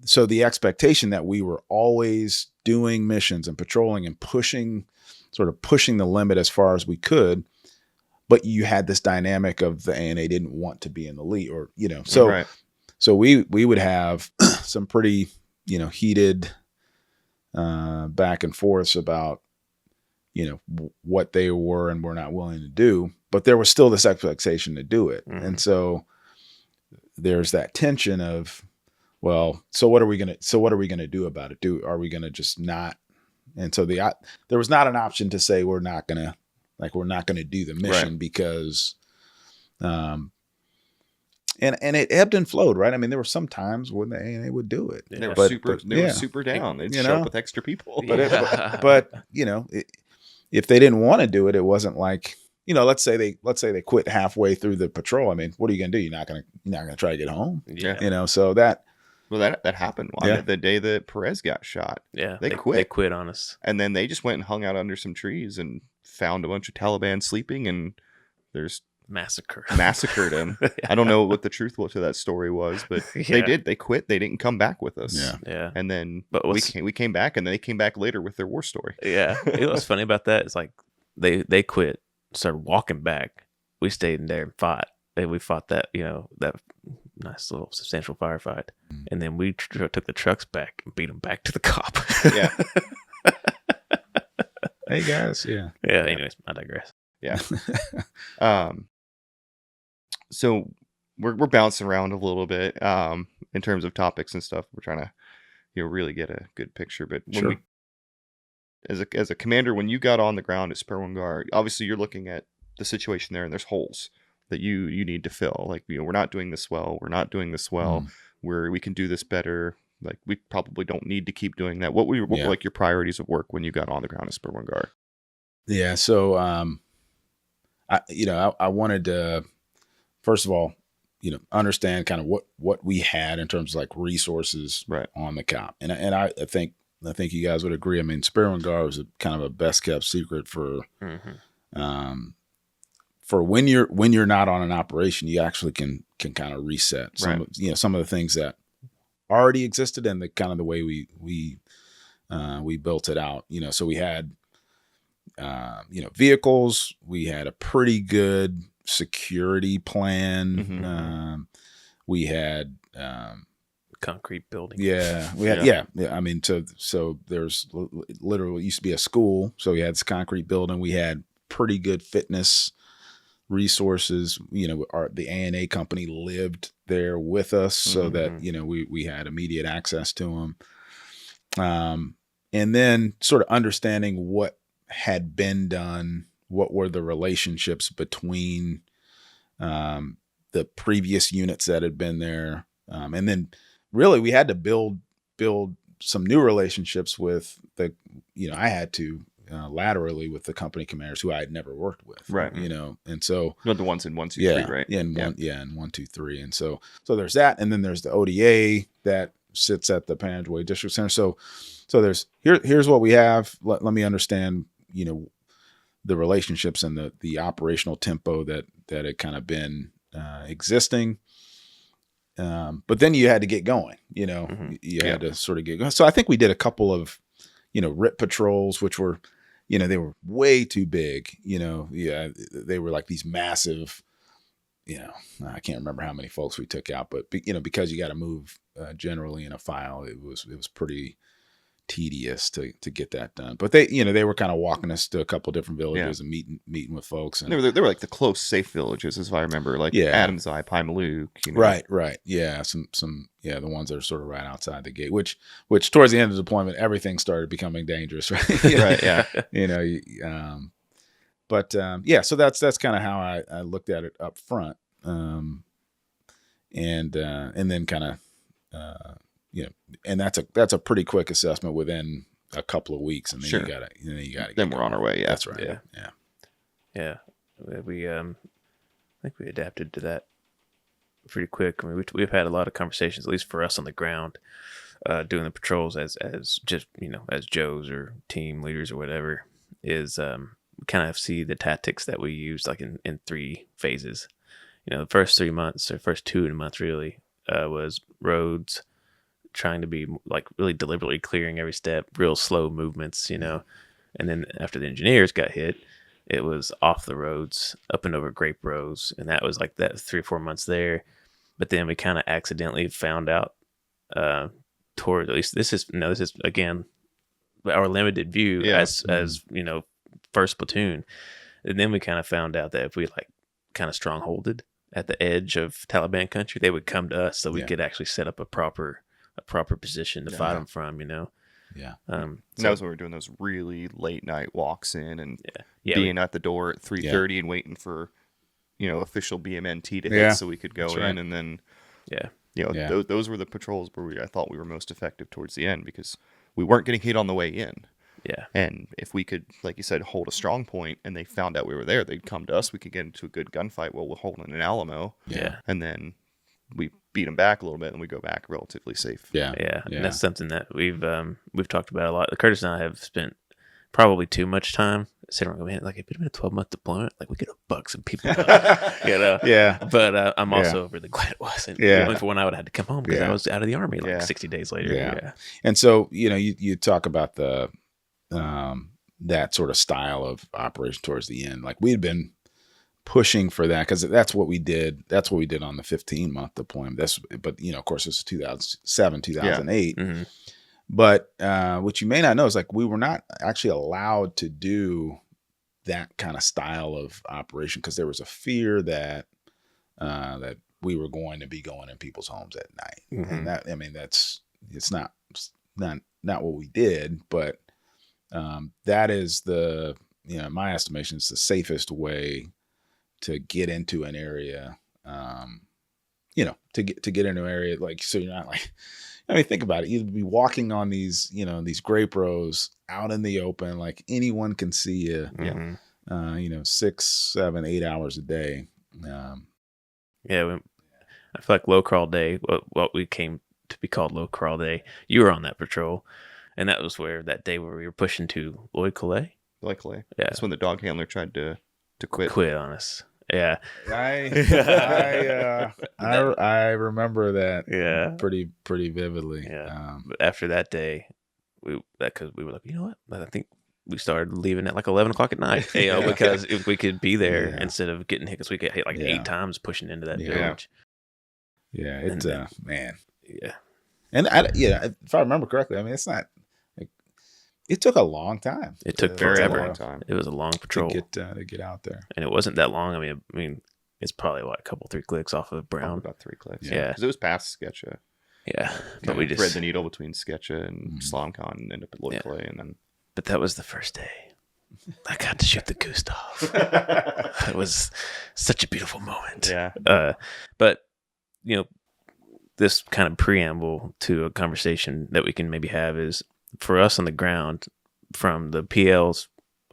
so the expectation that we were always doing missions and patrolling and pushing the limit as far as we could, but you had this dynamic of the ANA didn't want to be in the lead, or so we would have some pretty heated back and forths about what they were and were not willing to do, but there was still this expectation to do it. And so there's that tension of, well, so what are we gonna do about it? Are we gonna just not? And so there was not an option to say we're not gonna do the mission, because and it ebbed and flowed, right? I mean, there were some times when the ANA would do it. They were super down. They'd show up with extra people. But if they didn't want to do it, it wasn't like, let's say they quit halfway through the patrol. I mean, what are you gonna do? You're not gonna try to get home. Yeah. So that. Well, that happened the day that Perez got shot. Yeah, they quit. They quit on us, and then they just went and hung out under some trees and found a bunch of Taliban sleeping, and there's massacred them. I don't know what the truth to that story was, but they did. They quit. They didn't come back with us. Yeah. And then we came back, and then they came back later with their war story. Yeah. What's funny about that is like they quit, started walking back. We stayed in there and fought. We fought that that nice little substantial firefight, and then we took the trucks back and beat them back to the COP. Yeah. Hey guys. Yeah. Anyways, I digress. Yeah. So we're bouncing around a little bit in terms of topics and stuff. We're trying to really get a good picture. But as a commander, when you got on the ground at Sperwan Ghar, obviously you're looking at the situation there, and there's holes that you need to fill. Like, we're not doing this well. We're not doing this well. We can do this better. Like, we probably don't need to keep doing that. What were like your priorities of work when you got on the ground at Sperwan Ghar? Yeah. So, I wanted to, first of all, understand kind of what we had in terms of like resources on the COP. And I think you guys would agree. I mean, Sperwan Ghar was kind of a best kept secret for when you're not on an operation, you actually can kind of reset some of the things that already existed and the kind of the way we built it out. So we had vehicles, we had a pretty good security plan. We had concrete building. Yeah, we had I mean, so there's literally used to be a school, so we had this concrete building. We had pretty good fitness resources. The ANA company lived there with us, so that we had immediate access to them. And then sort of understanding what had been done, what were the relationships between the previous units that had been there, and then really we had to build some new relationships with I had to laterally with the company commanders who I had never worked with, and so the ones in 1, 2, 3, right? Yeah, in 1, 2, 3, and so there's that, and then there's the ODA that sits at the Panjwai District Center. So there's here's what we have. Let me understand, the relationships and the operational tempo that had kind of been existing. But then you had to get going, you had to sort of get going. So I think we did a couple of, RIP patrols, which were, they were way too big, they were like these massive, I can't remember how many folks we took out, but because you got to move generally in a file, it was pretty tedious to get that done. But they were kind of walking us to a couple different villages and meeting with folks. And they were like the close, safe villages, as I remember, like Adam's Eye, Paimaluk. Right. Yeah, some the ones that are sort of right outside the gate. Which towards the end of the deployment, everything started becoming dangerous. Right. Right. Yeah. So that's kind of how I looked at it up front, and then kind of. And that's a pretty quick assessment within a couple of weeks, and then you gotta. Then we're on our way. Yeah, that's right. Yeah. We I think we adapted to that pretty quick. I mean, we've had a lot of conversations, at least for us on the ground, doing the patrols as just as Joes or team leaders or whatever. Is we kind of see the tactics that we use like in 3 phases. The first 3 months or first 2 months really was roads. Trying to be like really deliberately clearing every step, real slow movements, and then after the engineers got hit, it was off the roads, up and over grape rows, and that was like that 3 or 4 months there. But then we kind of accidentally found out, toward at least this is again our limited view as first platoon, and then we kind of found out that if we like kind of strongholded at the edge of Taliban country, they would come to us, so we could actually set up a proper position to fight them from, Yeah. That was when we were doing those really late night walks in and being at the door at 3:30 and waiting for, official BMNT to hit so we could go in. And then, those were the patrols where I thought we were most effective towards the end because we weren't getting hit on the way in. Yeah. And if we could, like you said, hold a strong point and they found out we were there, they'd come to us. We could get into a good gunfight while we're holding an Alamo. Yeah. And then we beat them back a little bit and we go back relatively safe. Yeah. And that's something that we've talked about a lot. Curtis and I have spent probably too much time sitting around going, like, if it had been a 12-month deployment, like we could have bugged some people out, Yeah. But I'm also really glad it wasn't. Yeah. For when I would have had to come home because I was out of the Army like 60 days later. Yeah. And so, you talk about the that sort of style of operation towards the end. Like we'd been pushing for that because that's what we did. That's what we did on the 15-month deployment. But of course, this is 2007, 2008. Yeah. Mm-hmm. But what you may not know is like we were not actually allowed to do that kind of style of operation because there was a fear that that we were going to be going in people's homes at night, and that it's not what we did, but that is my estimation is the safest way to get into an area, to get into an area, like, so you're not like, I mean, think about it. You'd be walking on these, these grape rows out in the open, like anyone can see you, 6, 7, 8 hours a day. I feel like low crawl day, what we came to be called low crawl day, you were on that patrol, and that was that day where we were pushing to Lloyd Calais. Lloyd Calais. Yeah. That's when the dog handler tried to quit on us. Yeah. I remember that. Yeah. Pretty vividly. Yeah. But after that day, because we were like, you know what? I think we started leaving at like 11 o'clock at night, because if we could be there instead of getting hit, because we get hit like 8 times pushing into that village. Yeah. It's man. Yeah. And if I remember correctly, I mean, it's not like, it took a long time. It took forever. Long time. It was a long patrol to get out there, and it wasn't that long. I mean, it's probably a couple 3 clicks off of Brown. About 3 clicks. Yeah, because it was past Sketcha. Yeah, but we just thread the needle between Sketcha and Slomcon and ended up at Lloyd Clay, and then. But that was the first day. I got to shoot the Gustav. It was such a beautiful moment. Yeah. But this kind of preamble to a conversation that we can maybe have is for us on the ground, from the PLs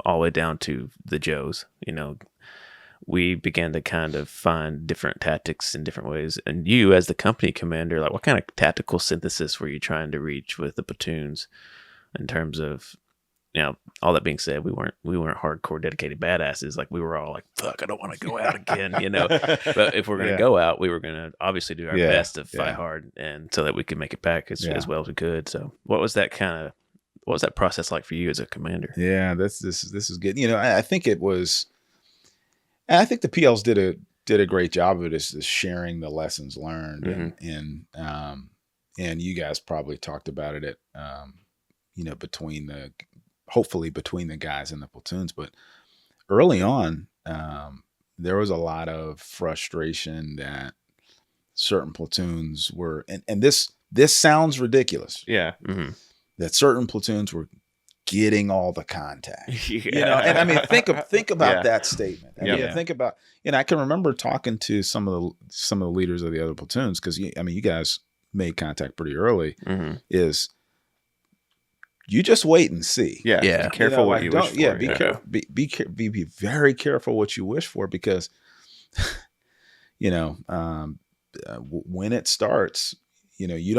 all the way down to the Joes. We began to kind of find different tactics in different ways. And you, as the company commander, like, what kind of tactical synthesis were you trying to reach with the platoons in terms of, all that being said, we weren't hardcore dedicated badasses. Like, we were all like, fuck, I don't want to go out again, But if we're going to go out, we were going to obviously do our best to fight hard, and so that we could make it back as well as we could. So what was that process like for you as a commander? Yeah, this is good. I think it was. And I think the PLs did a great job of it, is sharing the lessons learned, and you guys probably talked about it at hopefully between the guys in the platoons. But early on, there was a lot of frustration that certain platoons were, and this sounds ridiculous. Yeah. Mm-hmm. That certain platoons were getting all the contact, and I mean, think about that statement. I mean, think about, I can remember talking to some of the leaders of the other platoons, because you guys made contact pretty early. Mm-hmm. Is you just wait and see. Yeah. Be careful what you wish for. Yeah. Be careful. Be very careful what you wish for, because, when it starts, you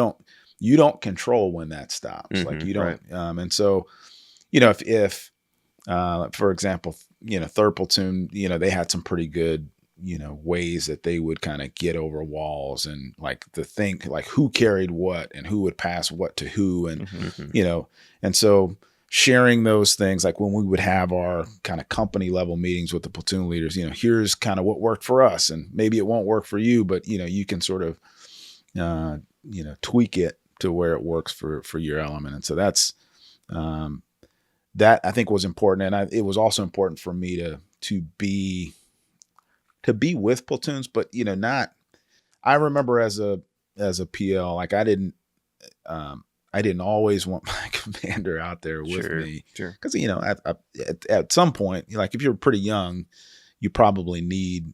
don't control when that stops. Mm-hmm, like you don't. Right. And so, if for example, third platoon, they had some pretty good, ways that they would kind of get over walls, and like who carried what and who would pass what to who. And, and so sharing those things, like when we would have our kind of company level meetings with the platoon leaders, here's kind of what worked for us, and maybe it won't work for you, but, you can sort of, tweak it to where it works for your element. And so that's, that I think was important. And it was also important for me to be with platoons, but, I remember as a PL, like I didn't always want my commander out there with me. Sure. Cause at some point, like if you're pretty young, you probably need,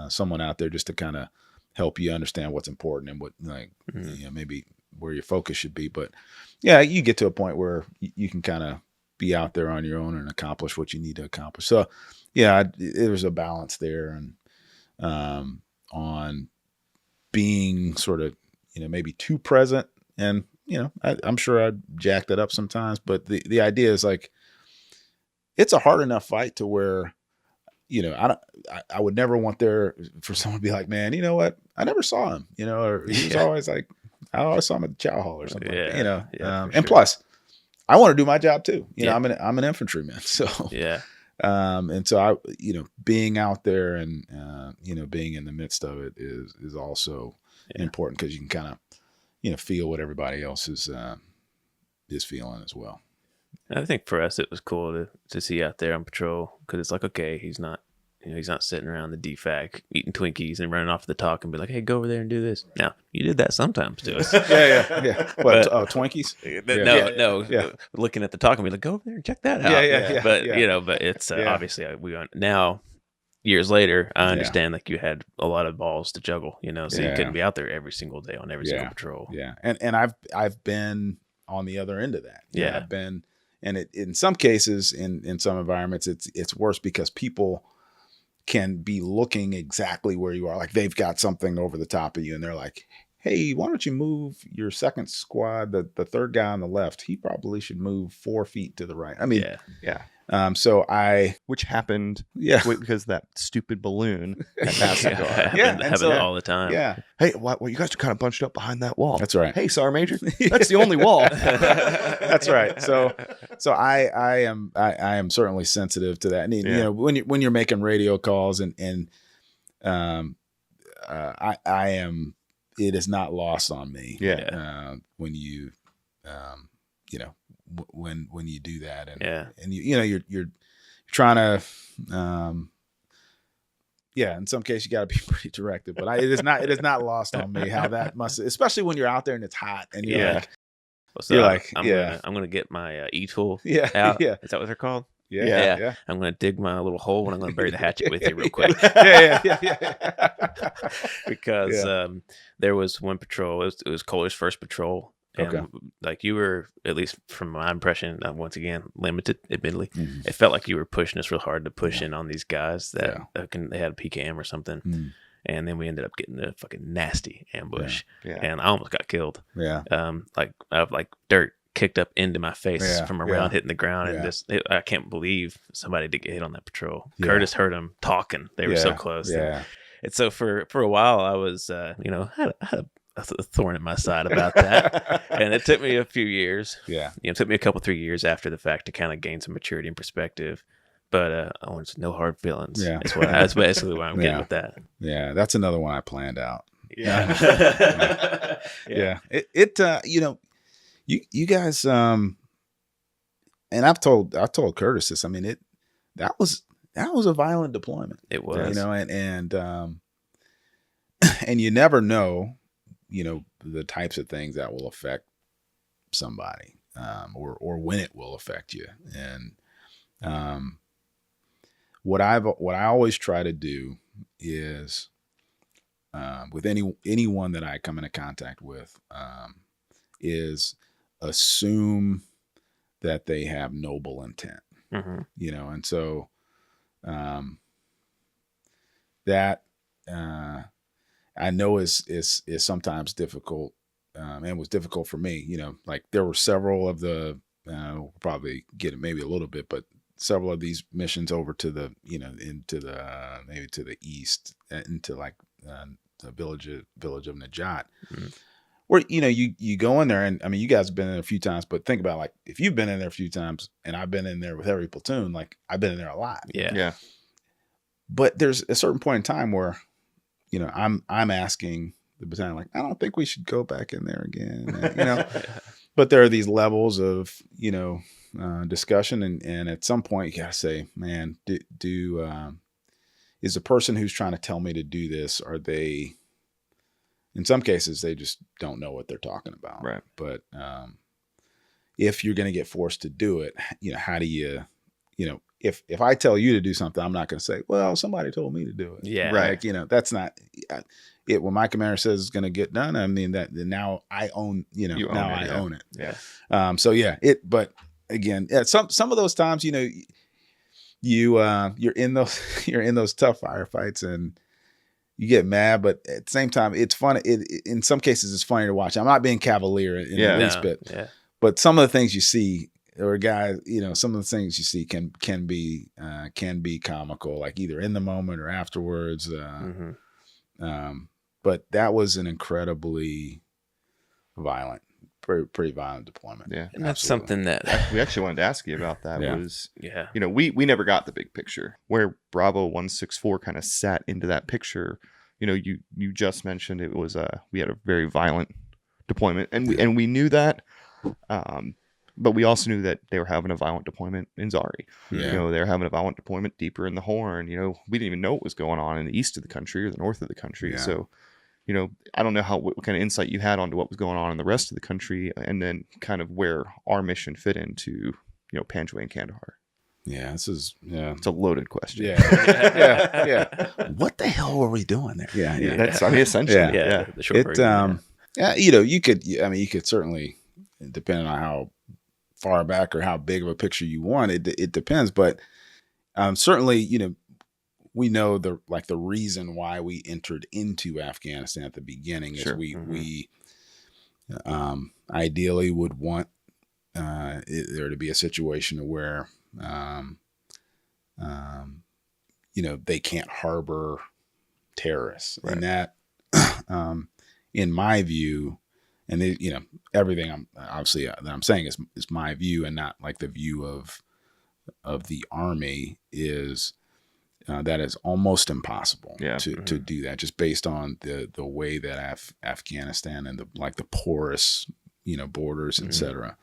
someone out there just to kind of help you understand what's important and what, like, maybe where your focus should be. But yeah, you get to a point where you can kind of be out there on your own and accomplish what you need to accomplish. So yeah, there's a balance there, and on being sort of, maybe too present, and, I'm sure I jacked it up sometimes, but the idea is like, it's a hard enough fight to where, I would never want there for someone to be like, man, you know what? I never saw him, or he was always like, I always saw him at the chow hall or something. And plus I want to do my job too. I'm an infantryman. So, and so I, being out there and, being in the midst of it is also important, because you can kind of, feel what everybody else is feeling as well. I think for us, it was cool to see out there on patrol, because it's like, okay, he's not he's not sitting around the DFAC eating Twinkies and running off to the talk and be like, "Hey, go over there and do this." Now, you did that sometimes to us. Yeah. What? Twinkies? No. Looking at the talk and be like, "Go over there and check that out." Yeah. But but it's obviously we now. Years later, I understand like you had a lot of balls to juggle, so you couldn't be out there every single day on every single patrol. Yeah, and I've been on the other end of that. Yeah, I've been, and in some cases, in some environments, it's worse because people can be looking exactly where you are. Like they've got something over the top of you, and they're like, "Hey, why don't you move your second squad? The third guy on the left, he probably should move 4 feet to the right." I mean, yeah. Which happened, because that stupid balloon happened all the time. Yeah. Hey, what? You guys are kind of bunched up behind that wall. That's right. Hey, Sergeant Major, that's the only wall. That's right. So I am certainly sensitive to that. And when you're making radio calls and I am. It is not lost on me. When you when you do that, and you're trying to, in some cases you got to be pretty directive, but it is not lost on me how that must, especially when you're out there and it's hot and you're like, I'm gonna get my e-tool out. Yeah. Is that what they're called? Yeah. I'm gonna dig my little hole and I'm gonna bury the hatchet with you real quick. Because there was one patrol. It was Kohler's first patrol. And like you were, at least from my impression, once again, limited, admittedly. Mm-hmm. It felt like you were pushing us real hard to push in on these guys that they had a PKM or something. Mm-hmm. And then we ended up getting a fucking nasty ambush. And I almost got killed. Like dirt kicked up into my face from around hitting the ground. And I can't believe somebody did get hit on that patrol. Curtis heard them talking. They were so close. And so for a while, I was, had a thorn in my side about that. And it took me a few years. It took me a couple, 3 years after the fact to kind of gain some maturity and perspective. But I want no hard feelings. That's basically why I'm getting with that. Yeah, that's another one I planned out. Yeah. You guys, and I've told Curtis this. I mean, that was a violent deployment. It was, and you never know, the types of things that will affect somebody, or when it will affect you. And what I always try to do is, with anyone that I come into contact with, is assume that they have noble intent. Mm-hmm. And so that I know is sometimes difficult, and was difficult for me. Like there were several of the we'll probably get it maybe a little bit, but several of these missions over to the into the maybe to the east, into like the village of Najat. Mm-hmm. Where you go in there, and I mean you guys have been in there a few times, but think about, like, if you've been in there a few times, and I've been in there with every platoon, like I've been in there a lot. Yeah. But there's a certain point in time where, I'm asking the battalion, like, I don't think we should go back in there again. But there are these levels of discussion, and at some point you gotta say, man, is the person who's trying to tell me to do this, are they? In some cases, they just don't know what they're talking about. Right. But if you're going to get forced to do it, how do you, if I tell you to do something, I'm not going to say, well, somebody told me to do it. Yeah. Right. Like, that's not it. When my commander says it's going to get done, I mean, that now I own, I own it. Yeah. But again, some of those times, you're in those tough firefights and you get mad, but at the same time, it's fun. In some cases, it's funny to watch. I'm not being cavalier in the least bit. Yeah. But some of the things you see, or guys, some of the things you see can be comical, like either in the moment or afterwards. But that was an incredibly violent, pretty violent deployment. Yeah, and that's something that we actually wanted to ask you about. That was, yeah. We never got the big picture where Bravo 164 kind of sat into that picture. You just mentioned it was we had a very violent deployment, and we knew that. but we also knew that they were having a violent deployment in Zari. Yeah. You know, they were having a violent deployment deeper in the Horn. You know, we didn't even know what was going on in the east of the country or the north of the country. Yeah. So, you know, I don't know what kind of insight you had onto what was going on in the rest of the country, and then kind of where our mission fit into, you know, Panjwai and Kandahar. Yeah, it's a loaded question. Yeah. What the hell were we doing there? Yeah. That's, I mean, essentially, The short version, yeah, you know, you could certainly, depending on how far back or how big of a picture you want, it depends. But certainly, you know, we know the reason why we entered into Afghanistan at the beginning is we ideally would want there to be a situation where you know, they can't harbor terrorists, and that in my view, and they, you know, everything I'm saying is my view and not like the view of the Army, is that is almost impossible to do that, just based on the way that Afghanistan and the porous, you know, borders, etc.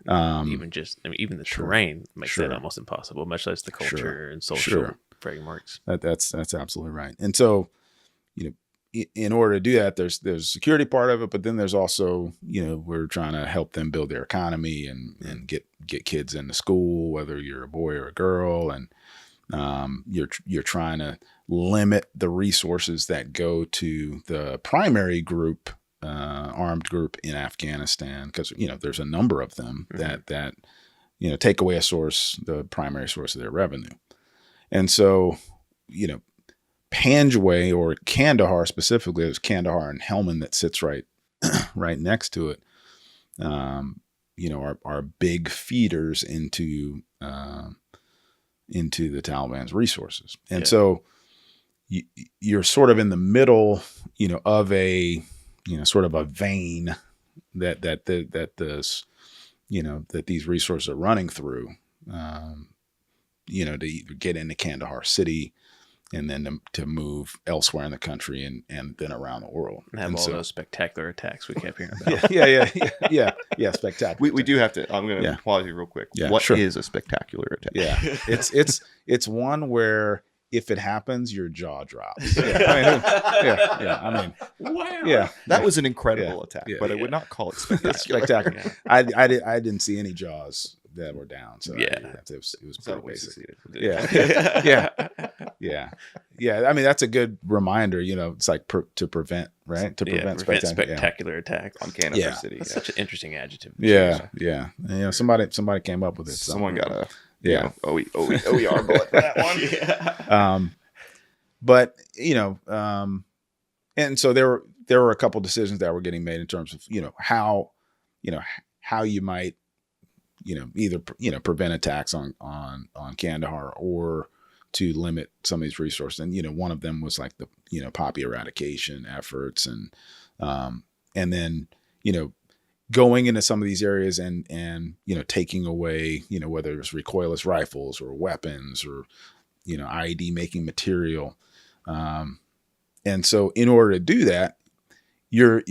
Even the terrain makes that almost impossible, much less the culture and social frameworks. That's absolutely right. And so, you know, in order to do that, there's a security part of it, but then there's also, you know, we're trying to help them build their economy and get kids into school, whether you're a boy or a girl, and you're trying to limit the resources that go to the primary group, armed group in Afghanistan, because, you know, there's a number of them that you know, take away the primary source of their revenue. And so, you know, Panjwai, or Kandahar specifically, there's Kandahar and Helmand that sits right next to it, you know, are big feeders into the Taliban's resourthis. And so you're sort of in the middle, you know, of a, you know, sort of a vein that this, you know, that these resources are running through, you know, to either get into Kandahar city and then to move elsewhere in the country and then around the world. And have those spectacular attacks we kept hearing about. Yeah, spectacular. We do have to, I'm going to pause you real quick. Yeah, what is a spectacular attack? Yeah, it's one where if it happens, your jaw drops. I mean, wow. Yeah, that was an incredible attack, but I would not call it spectacular. Spectacular. I didn't see any jaws that were down, so it was pretty basic. Yeah. I mean, that's a good reminder. You know, it's like to prevent spectacular attacks on Kandahar City. That's such an interesting adjective. Yeah. You know, somebody came up with it. Someone got a. Yeah. OER bullet for that one. Yeah. But, you know, and so there were a couple decisions that were getting made in terms of, you know, how you might, you know, either, you know, prevent attacks on Kandahar or to limit some of these resources. And, you know, one of them was like the, you know, poppy eradication efforts and then, you know, going into some of these areas and, you know, taking away, you know, whether it's recoilless rifles or weapons or, you know, IED making material. And so in order to do that, you're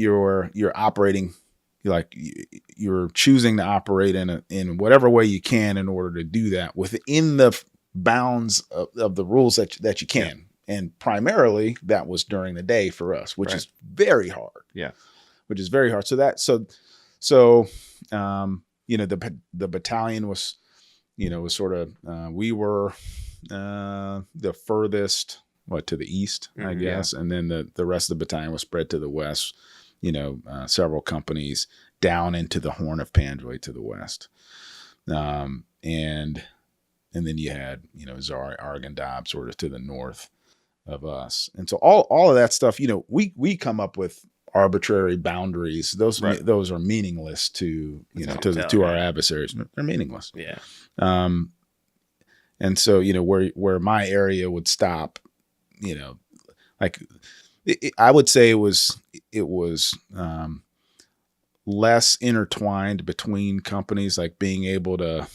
operating, you're choosing to operate in whatever way you can in order to do that within the bounds of the rules that you can. Yeah. And primarily that was during the day for us, which is very hard. Yeah. Which is very hard. So, you know, the battalion was, you know, was sort of, we were the furthest, to the east, I guess. And then the rest of the battalion was spread to the west, you know, several companies down into the Horn of Panjwai to the west. And then you had, you know, Zari, Arghandab sort of to the north of us. And so all of that stuff, you know, we come up with arbitrary boundaries. Those are meaningless to, you know, to our adversaries. They're meaningless. Yeah. And so, you know, where my area would stop, you know, like I would say it was less intertwined between companies, like being able to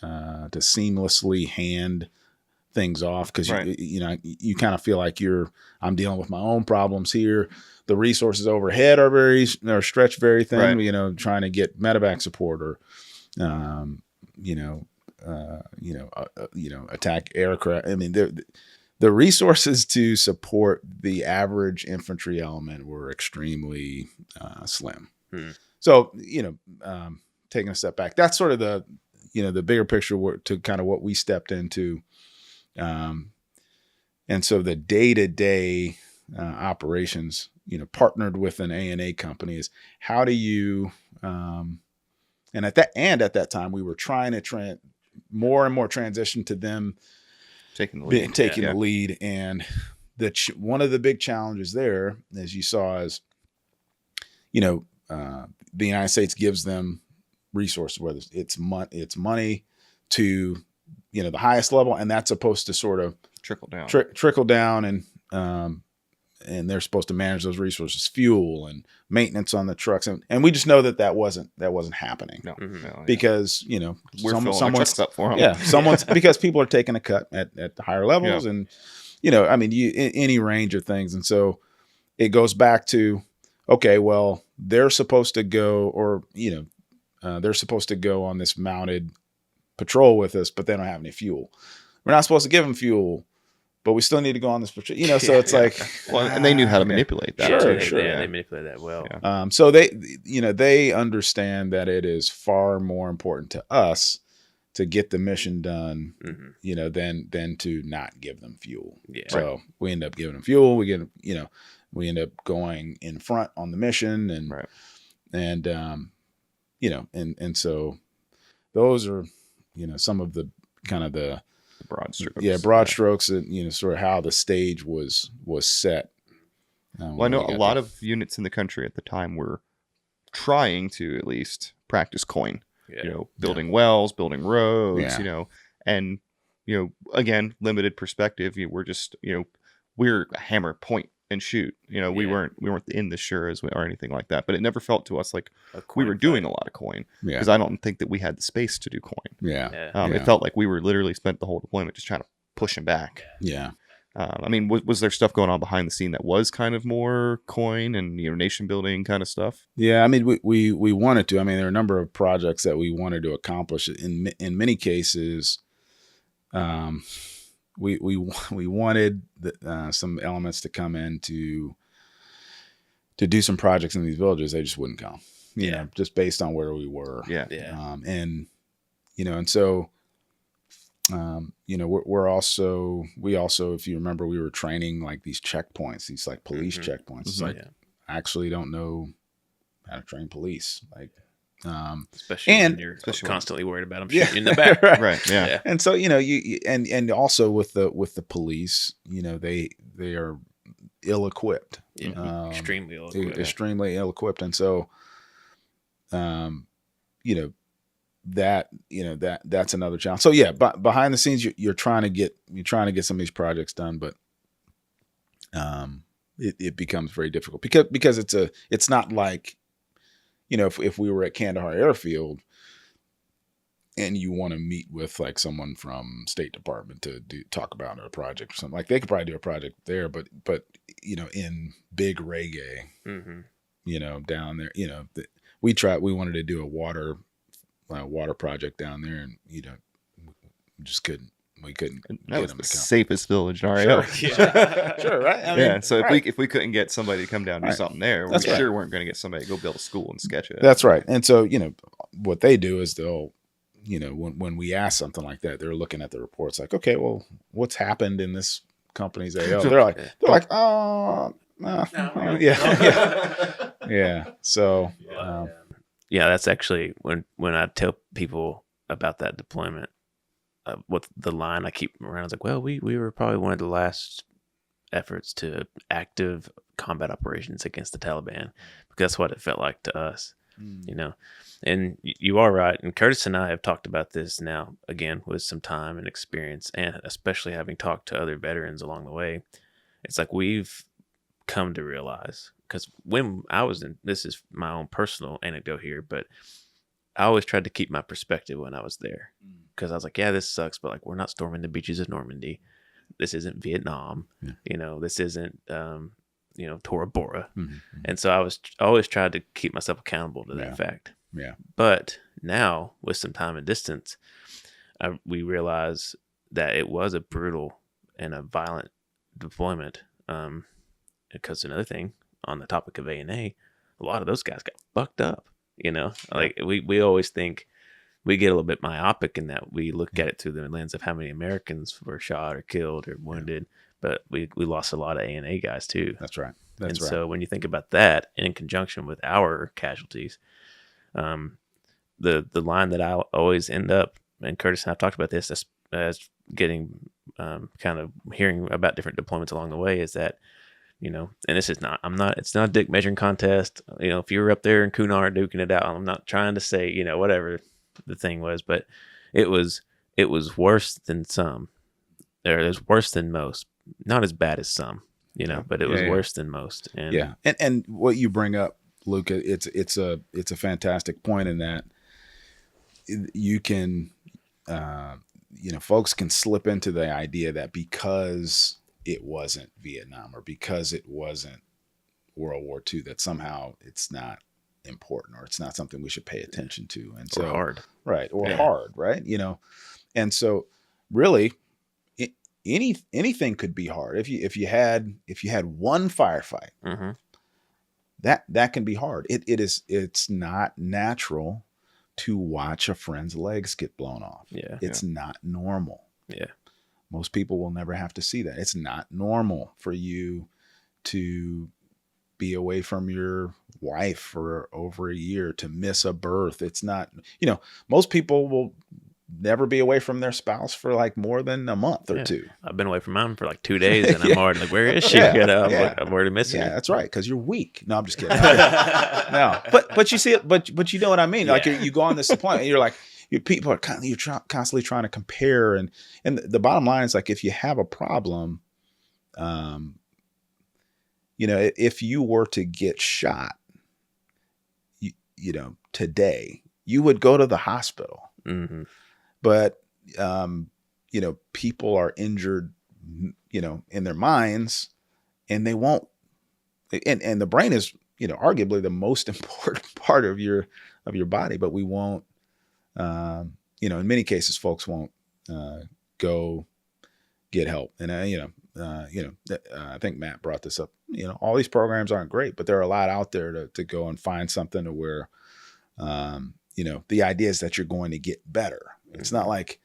seamlessly hand things off, because you know, you kind of feel like I'm dealing with my own problems here. The resources overhead are stretched very thin, you know, trying to get medevac support or you know, attack aircraft. I mean, the resources to support the average infantry element were extremely slim. So, taking a step back, that's sort of the bigger picture to kind of what we stepped into. And so the day-to-day operations, partnered with an A&A company is how do you, and at that time we were trying to more and more transition to them taking the lead. And one of the big challenges there, as you saw, is, the United States gives them resources, whether it's money to, the highest level, and that's supposed to sort of trickle down, and they're supposed to manage those resources, fuel and maintenance on the trucks, and we just know that wasn't happening. Because we're filling trucks up for them. Someone's because people are taking a cut at the higher levels, and any range of things, and so it goes back to, okay, well, they're supposed to go, or they're supposed to go on this mounted patrol with us, but they don't have any fuel. We're not supposed to give them fuel, but we still need to go on this patrol. So it's like, well, and they knew how to manipulate that. Sure. They manipulate that well. So they understand that it is far more important to us to get the mission done, than to not give them fuel. So we end up giving them fuel. We end up going in front on the mission, and so those are, some of the kind of the broad strokes. Broad strokes, and sort of how the stage was set. Well, I know a lot of units in the country at the time were trying to at least practice coin. Building wells, building roads. And again, limited perspective. We're just we're a hammer, point and shoot. We weren't in the Shuras or anything like that. But it never felt to us like we were doing a lot of coin, because I don't think that we had the space to do coin. It felt like we were literally spent the whole deployment just trying to push them back. I mean, was there stuff going on behind the scene that was kind of more coin and nation building kind of stuff? I mean, we wanted to. I mean, there are a number of projects that we wanted to accomplish. In many cases, we wanted some elements to come in to do some projects in these villages. They just wouldn't come. Just based on where we were. And so. We also, if you remember, we were training like these checkpoints, these like police checkpoints. It's like, I actually don't know how to train police. Like, especially when you're constantly worried about them shooting in the back. Right. And so, you and also with the police, they are ill-equipped. Extremely ill-equipped. Extremely ill-equipped. And so, that's another challenge. So but behind the scenes, you're trying to get some of these projects done, but it becomes very difficult because it's not like, if we were at Kandahar Airfield and you want to meet with like someone from State Department to talk about a project or something, like they could probably do a project there, but in big reggae, down there, we wanted to do a water project down there, and we just couldn't. We couldn't. That was the safest village in RAO. Sure, right? I mean, so if we couldn't get somebody to come down and do something there, we sure weren't going to get somebody to go build a school and sketch it. That's right. And so what they do is they'll, when we ask something like that, they're looking at the reports like, okay, well, what's happened in this company's AO? They're like, oh, yeah. So. That's actually when I tell people about that deployment, what the line I keep around is like, well, we were probably one of the last efforts to active combat operations against the Taliban, because that's what it felt like to us, And you are right. And Curtis and I have talked about this now, again, with some time and experience, and especially having talked to other veterans along the way. It's like we've come to realize, because when I was in, this is my own personal anecdote here, but I always tried to keep my perspective when I was there, because I was like, yeah, this sucks, but like, we're not storming the beaches of Normandy. This isn't Vietnam. This isn't Tora Bora. And so I always tried to keep myself accountable to that fact. Yeah. But now, with some time and distance, we realize that it was a brutal and a violent deployment. Because another thing, on the topic of A&A, a lot of those guys got fucked up. Like we always think we get a little bit myopic in that we look at it through the lens of how many Americans were shot or killed or wounded. But we lost a lot of A&A guys too. That's right. So when you think about that in conjunction with our casualties, the line that I always end up, and Curtis and I've talked about this as getting kind of hearing about different deployments along the way, is that, and this is it's not a dick measuring contest. If you were up there in Kunar duking it out, I'm not trying to say, whatever the thing was, but it was worse than some, or it was worse than most, not as bad as some, but it was worse than most. And and what you bring up, Luke, it's a fantastic point in that you can, folks can slip into the idea that because it wasn't Vietnam or because it wasn't World War II, that somehow it's not important or it's not something we should pay attention to. And so hard. Right. Or hard. Right. And so really anything could be hard. If you had one firefight, mm-hmm. that can be hard. It's not natural to watch a friend's legs get blown off. Yeah. It's not normal. Yeah. Most people will never have to see that. It's not normal for you to be away from your wife for over a year, to miss a birth. It's not, most people will never be away from their spouse for like more than a month or two. I've been away from mine for like 2 days and I'm already like, where is she? I'm already missing her. Yeah, that's right. Because you're weak. No, I'm just kidding. No, but you see it, but you know what I mean? Like you go on this deployment and you're like, people are constantly trying to compare. And the bottom line is, like, if you have a problem, if you were to get shot, today, you would go to the hospital. Mm-hmm. But, people are injured, in their minds, and they won't, and the brain is, arguably the most important part of your body, but we won't, in many cases, folks won't go get help. And, I think Matt brought this up, all these programs aren't great, but there are a lot out there to go and find something to where, the idea is that you're going to get better. It's not like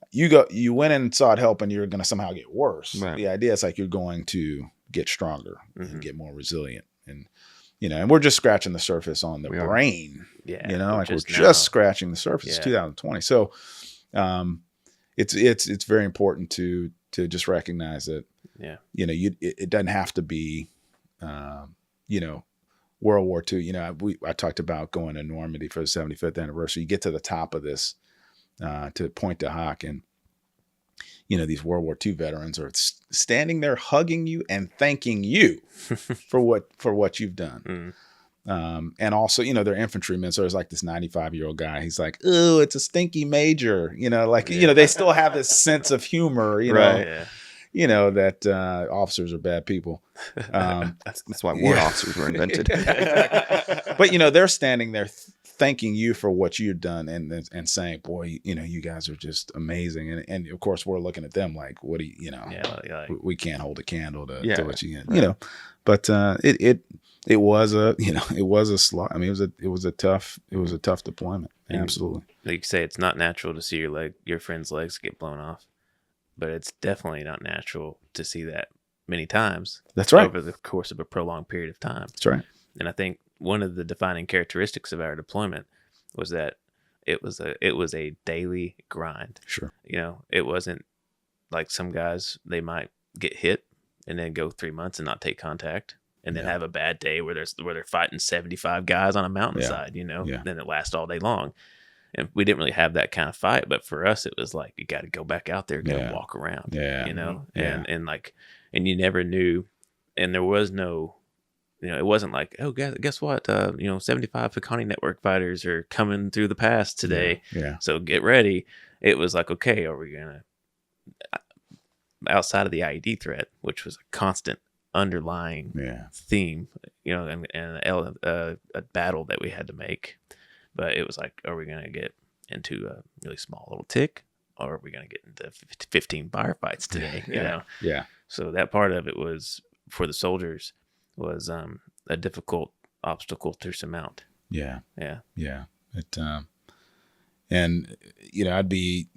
you went in and sought help and you're going to somehow get worse. Right. The idea is like you're going to get stronger mm-hmm. and get more resilient. And, and we're just scratching the surface on the brain. Yeah. We're just scratching the surface. It's 2020. So, it's very important to just recognize that, it doesn't have to be, World War II. I talked about going to Normandy for the 75th anniversary. You get to the top of this, to Point de Hoc, and these World War II veterans are standing there hugging you and thanking you for what you've done. And also, they're infantrymen. So there's like this 95-year-old guy. He's like, "Oh, it's a stinky major." They still have this sense of humor. Right. Yeah. That officers are bad people. That's why warrant officers were invented. But they're standing there thanking you for what you've done and saying, "Boy, you guys are just amazing." And of course, we're looking at them like, "What do you we can't hold a candle to what you get." But it was a slog. I mean, it was a tough deployment. Absolutely. Like you say, it's not natural to see your friend's legs get blown off. But it's definitely not natural to see that many times. That's right. Over the course of a prolonged period of time. That's right. And I think one of the defining characteristics of our deployment was that it was a daily grind. Sure. It wasn't like some guys, they might get hit and then go 3 months and not take contact, and then have a bad day where they're fighting 75 guys on a mountainside. Then it lasts all day long. And we didn't really have that kind of fight, but for us, it was like, you got to go back out there, walk around, and you never knew. And there was no, it wasn't like, oh, guess what? 75 Haqqani Network fighters are coming through the pass today. Yeah. So get ready. It was like, okay, are we going to, outside of the IED threat, which was a constant underlying theme, and a battle that we had to make. But it was like, are we going to get into a really small little tick, or are we going to get into 15 firefights today? You know? Yeah. So that part of it was, for the soldiers, was a difficult obstacle to surmount. Yeah. Yeah. Yeah. It, and, you know, I'd be,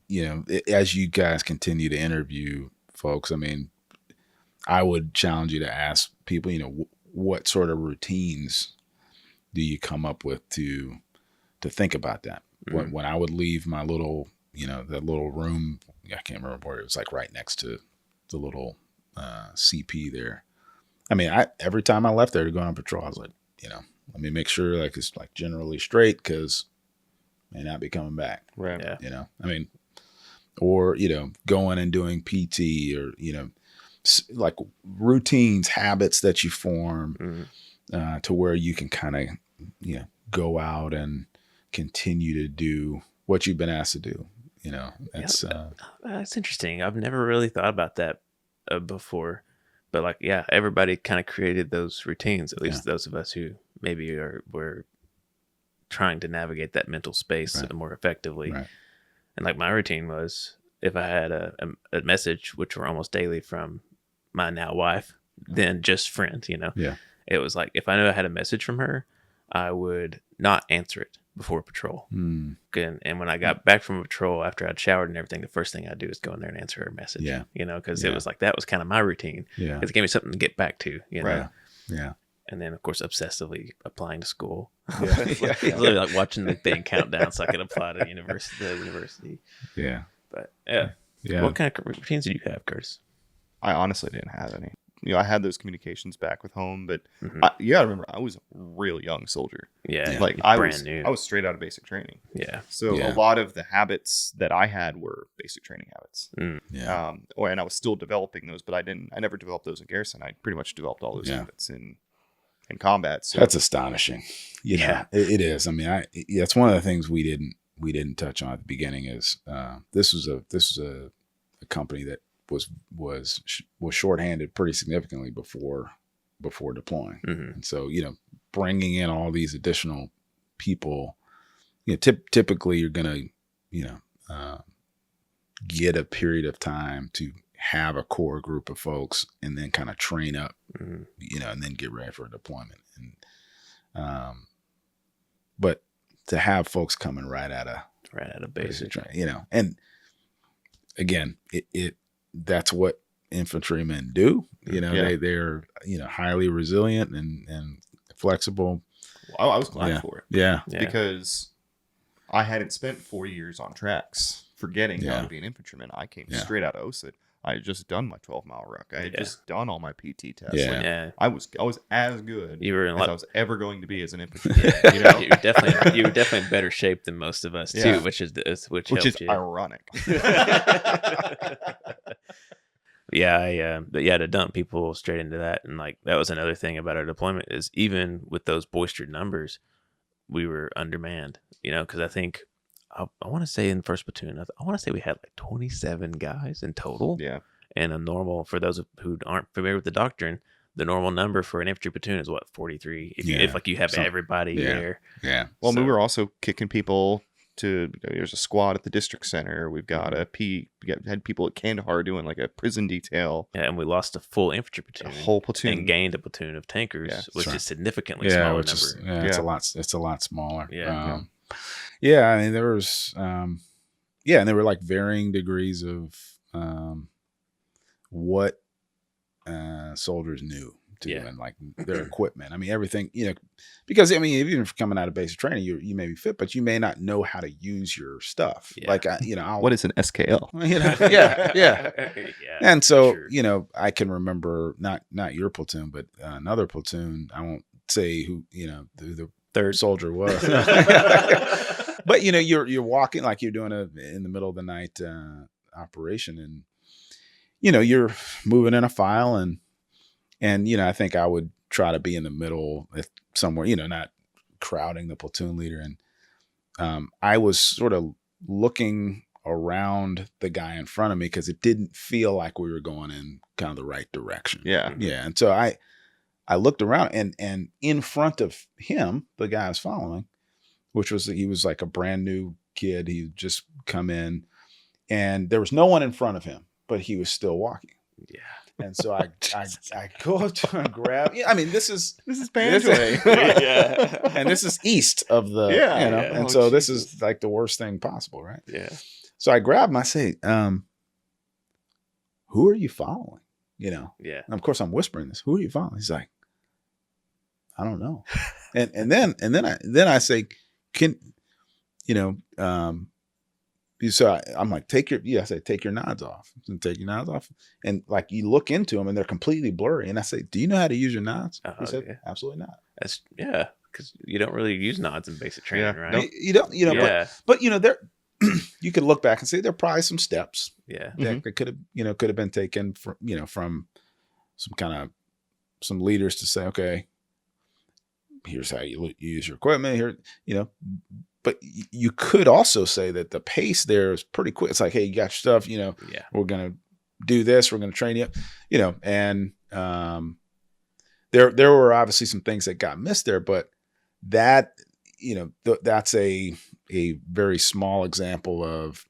you know, as you guys continue to interview folks, I mean, I would challenge you to ask people, you know, what sort of routines do you come up with to think about that? Mm-hmm. When I would leave my little, you know, that little room, I can't remember where it was, like right next to the little CP there. I mean, every time I left there to go on patrol, I was like, you know, let me make sure like it's like generally straight, because may not be coming back. Right. Yeah. You know, I mean, or, you know, going and doing PT, or, you know, like routines, habits that you form to where you can kind of, you know, go out and continue to do what you've been asked to do. You know, that's interesting. I've never really thought about that before, but like, yeah, everybody kind of created those routines. At least those of us who maybe were trying to navigate that mental space more effectively. Right. And like my routine was, if I had a message, which were almost daily from my now wife, then just friends, you know, it was like, if I knew I had a message from her, I would not answer it before patrol. And when I got back from patrol, after I'd showered and everything, the first thing I'd do is go in there and answer her message. You know, because it was like, that was kind of my routine. Because it gave me something to get back to, you know. And then, of course, obsessively applying to school. Literally like watching the thing count down so I could apply to university. Yeah. But what kind of routines did you have, Curtis? I honestly didn't have any. You know, I had those communications back with home, but you gotta remember, I was a real young soldier. Yeah, like I was straight out of basic training. Yeah, so a lot of the habits that I had were basic training habits. And I was still developing those, but I never developed those in garrison. I pretty much developed all those habits in combat. So that's astonishing. You know, it is. I mean, that's one of the things we didn't touch on at the beginning. Is this was a company that was shorthanded pretty significantly before deploying. And so, you know, bringing in all these additional people, you know, typically you're going to, you know, get a period of time to have a core group of folks and then kind of train up, you know, and then get ready for deployment. And, but to have folks coming right out of basic training, you know, and again, that's what infantrymen do. You know, they're, you know, highly resilient and flexible. Well, I was glad for it. Yeah. Because I hadn't spent 4 years on tracks forgetting how to be an infantryman. I came straight out of OSIT. I had just done my 12-mile ruck. I had just done all my PT tests. I was as good as I was ever going to be as an infantryman. You know? you were definitely in better shape than most of us too, which is ironic. To dump people straight into that, and like that was another thing about our deployment, is even with those boisterous numbers, we were undermanned. You know, because I think I want to say in first platoon, I want to say we had like 27 guys in total. Yeah. And a normal, for those who aren't familiar with the doctrine, the normal number for an infantry platoon is what, 43? If you have everybody there. Yeah. Well, we were also kicking people to, there's a squad at the district center. We've got had people at Kandahar doing like a prison detail. Yeah, and we lost a full infantry platoon. A whole platoon. And gained a platoon of tankers, which is significantly smaller number. It's a lot smaller. Yeah. I mean, there was, and there were like varying degrees of what soldiers knew too, and like their equipment. I mean, everything, you know, because I mean, even if coming out of basic training, you may be fit, but you may not know how to use your stuff. Yeah. Like, you know, what is an SKL? You know, yeah. And so, you know, I can remember not your platoon, but another platoon. I won't say who, you know, the third soldier was. But you know, you're walking like you're doing in the middle of the night operation, and you know, you're moving in a file, and you know, I think I would try to be in the middle somewhere, you know, not crowding the platoon leader, and I was sort of looking around the guy in front of me because it didn't feel like we were going in kind of the right direction. Yeah, and so I looked around, and in front of him, the guy I was following, he was like a brand new kid. He just come in, and there was no one in front of him, but he was still walking. Yeah. And so I go up to him and grab. Yeah, I mean, this is Panjwai. Yeah. and this is east of the, Yeah, you know, yeah. and Oh, so this Jesus. is like the worst thing possible, right? Yeah. So I grab him. I say, "Who are you following?" You know, Yeah. and of course I'm whispering this. Who are you following? He's like, "I don't know." and then I say, "Can you know?" So I'm like, I say, take your nods off. And take your nods off. And like you look into them and they're completely blurry. And I say, do you know how to use your nods? He said, Yeah. absolutely not. That's because you don't really use nods in basic training, Yeah. right? You don't, you know, Yeah. but you know, there, you could look back and say there are probably some steps Yeah. that could have been taken from, from some leaders to say, okay, here's how you use your equipment here, but you could also say that the pace there is pretty quick. It's like, hey, you got your stuff, Yeah. we're going to do this. We're going to train you, and there were obviously some things that got missed there, but that, that's a very small example of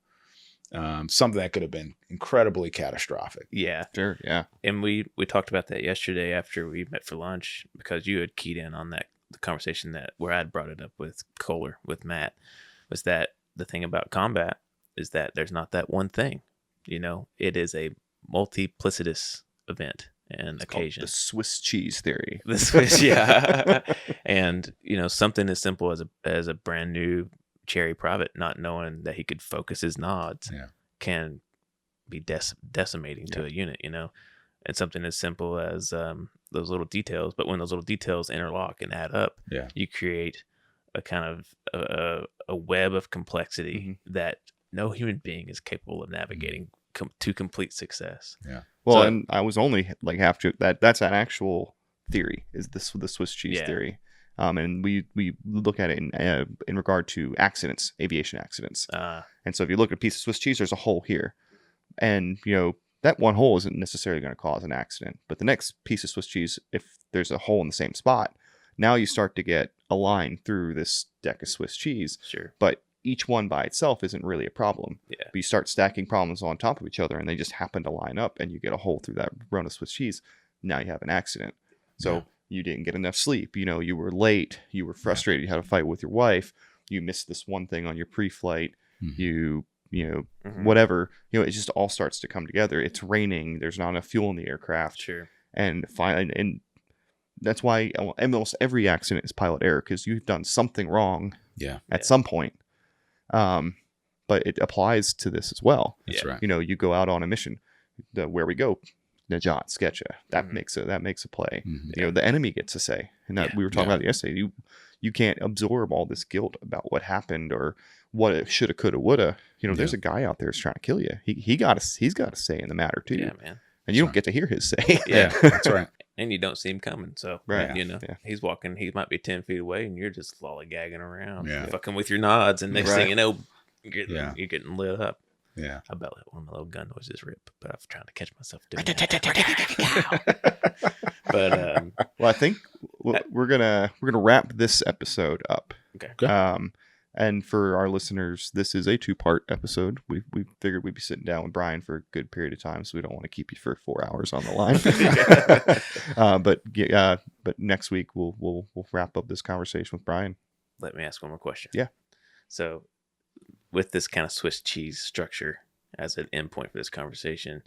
something that could have been incredibly catastrophic. Yeah. Sure. Yeah. And we talked about that yesterday after we met for lunch, because you had keyed in on the conversation where I'd brought it up with Kohler, with Matt, was that the thing about combat is that there's not that one thing, it is a multiplicitous event and occasion. The Swiss cheese theory. The Swiss, yeah. And, something as simple as a brand new cherry private not knowing that he could focus his nods can be decimating to a unit, and something as simple as those little details. But when those little details interlock and add up, you create a kind of a web of complexity that no human being is capable of navigating to complete success. Yeah. Well, So- and I was only like half to that. That's an actual theory. Is this the Swiss cheese Yeah. theory? And we look at it in regard to accidents, aviation accidents. And so if you look at a piece of Swiss cheese, there's a hole here, and that one hole isn't necessarily going to cause an accident. But the next piece of Swiss cheese, if there's a hole in the same spot, now you start to get a line through this deck of Swiss cheese. Sure. But each one by itself isn't really a problem. Yeah. But you start stacking problems on top of each other, and they just happen to line up, and you get a hole through that run of Swiss cheese. Now you have an accident. So you didn't get enough sleep. You were late. You were frustrated. You had a fight with your wife. You missed this one thing on your pre-flight. Whatever. It just all starts to come together. It's raining. There's not enough fuel in the aircraft. Sure. And that's why almost every accident is pilot error, because you've done something wrong at some point. But it applies to this as well. That's right. You go out on a mission. Where we go, Najat, Sketcha. That makes a play. The enemy gets a say, and that we were talking about yesterday. You can't absorb all this guilt about what happened or what it shoulda, coulda, woulda. There's a guy out there who's trying to kill you. He's got a say in the matter too. Yeah, man. And you don't get to hear his say. Yeah. That's right. And you don't see him coming. So, Right. he's walking, he might be 10 feet away, and you're just lollygagging around, Yeah. fucking with your nods. And next thing you know, you're getting lit up. Yeah. I bet one of my little gun noises rip, but I'm trying to catch myself doing that. But, Well, I think we're gonna wrap this episode up. okay. And for our listeners, this is a 2-part episode. We figured we'd be sitting down with Brian for a good period of time, so we don't want to keep you for 4 hours on the line. But next week we'll wrap up this conversation with Brian. Let me ask one more question. Yeah. So, with this kind of Swiss cheese structure as an endpoint for this conversation,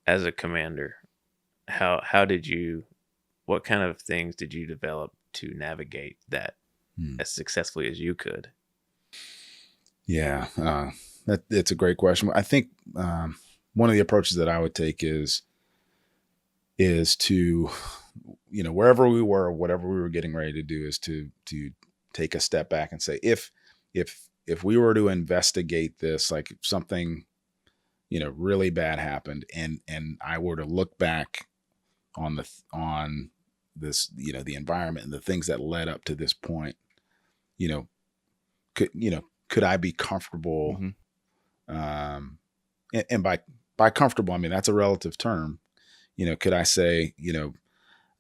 as a commander, what kind of things did you develop to navigate that as successfully as you could? Yeah, that's a great question. I think one of the approaches that I would take is to, wherever we were, whatever we were getting ready to do, is to take a step back and say, if we were to investigate this, like if something, really bad happened, and I were to look back on this, the environment and the things that led up to this point, could I be comfortable? And by comfortable, I mean, that's a relative term. Could I say,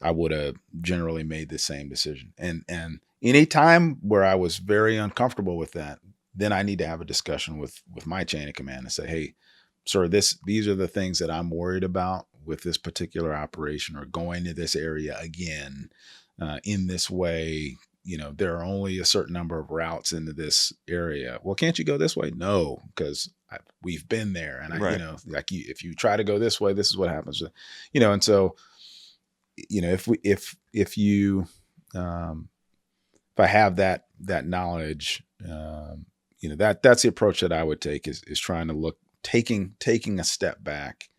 I would have generally made the same decision? And any time where I was very uncomfortable with that, then I need to have a discussion with my chain of command and say, hey, sir, these are the things that I'm worried about with this particular operation, or going to this area again in this way. There are only a certain number of routes into this area. Well, can't you go this way? No, because we've been there. And Right. if you try to go this way, this is what happens. And so, if I have that knowledge, that's the approach that I would take, is trying to taking a step back.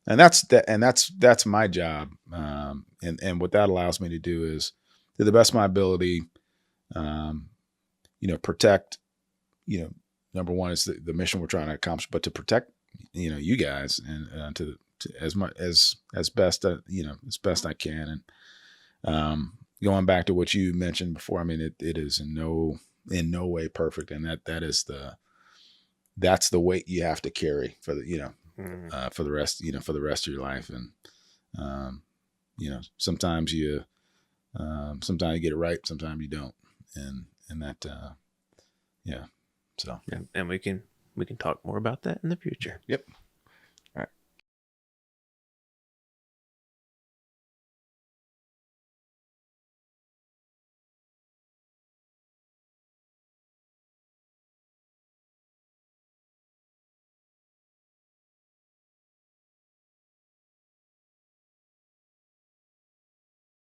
And that's my job. And what that allows me to do is, to the best of my ability, protect, number one is the mission we're trying to accomplish, but to protect, you guys, and to as much as best, as best I can. And going back to what you mentioned before, I mean, it is in no way perfect. And that's the weight you have to carry for the, for the rest of your life. And, sometimes you get it right, sometimes you don't. And that, so. Yeah. And we can talk more about that in the future. Yep.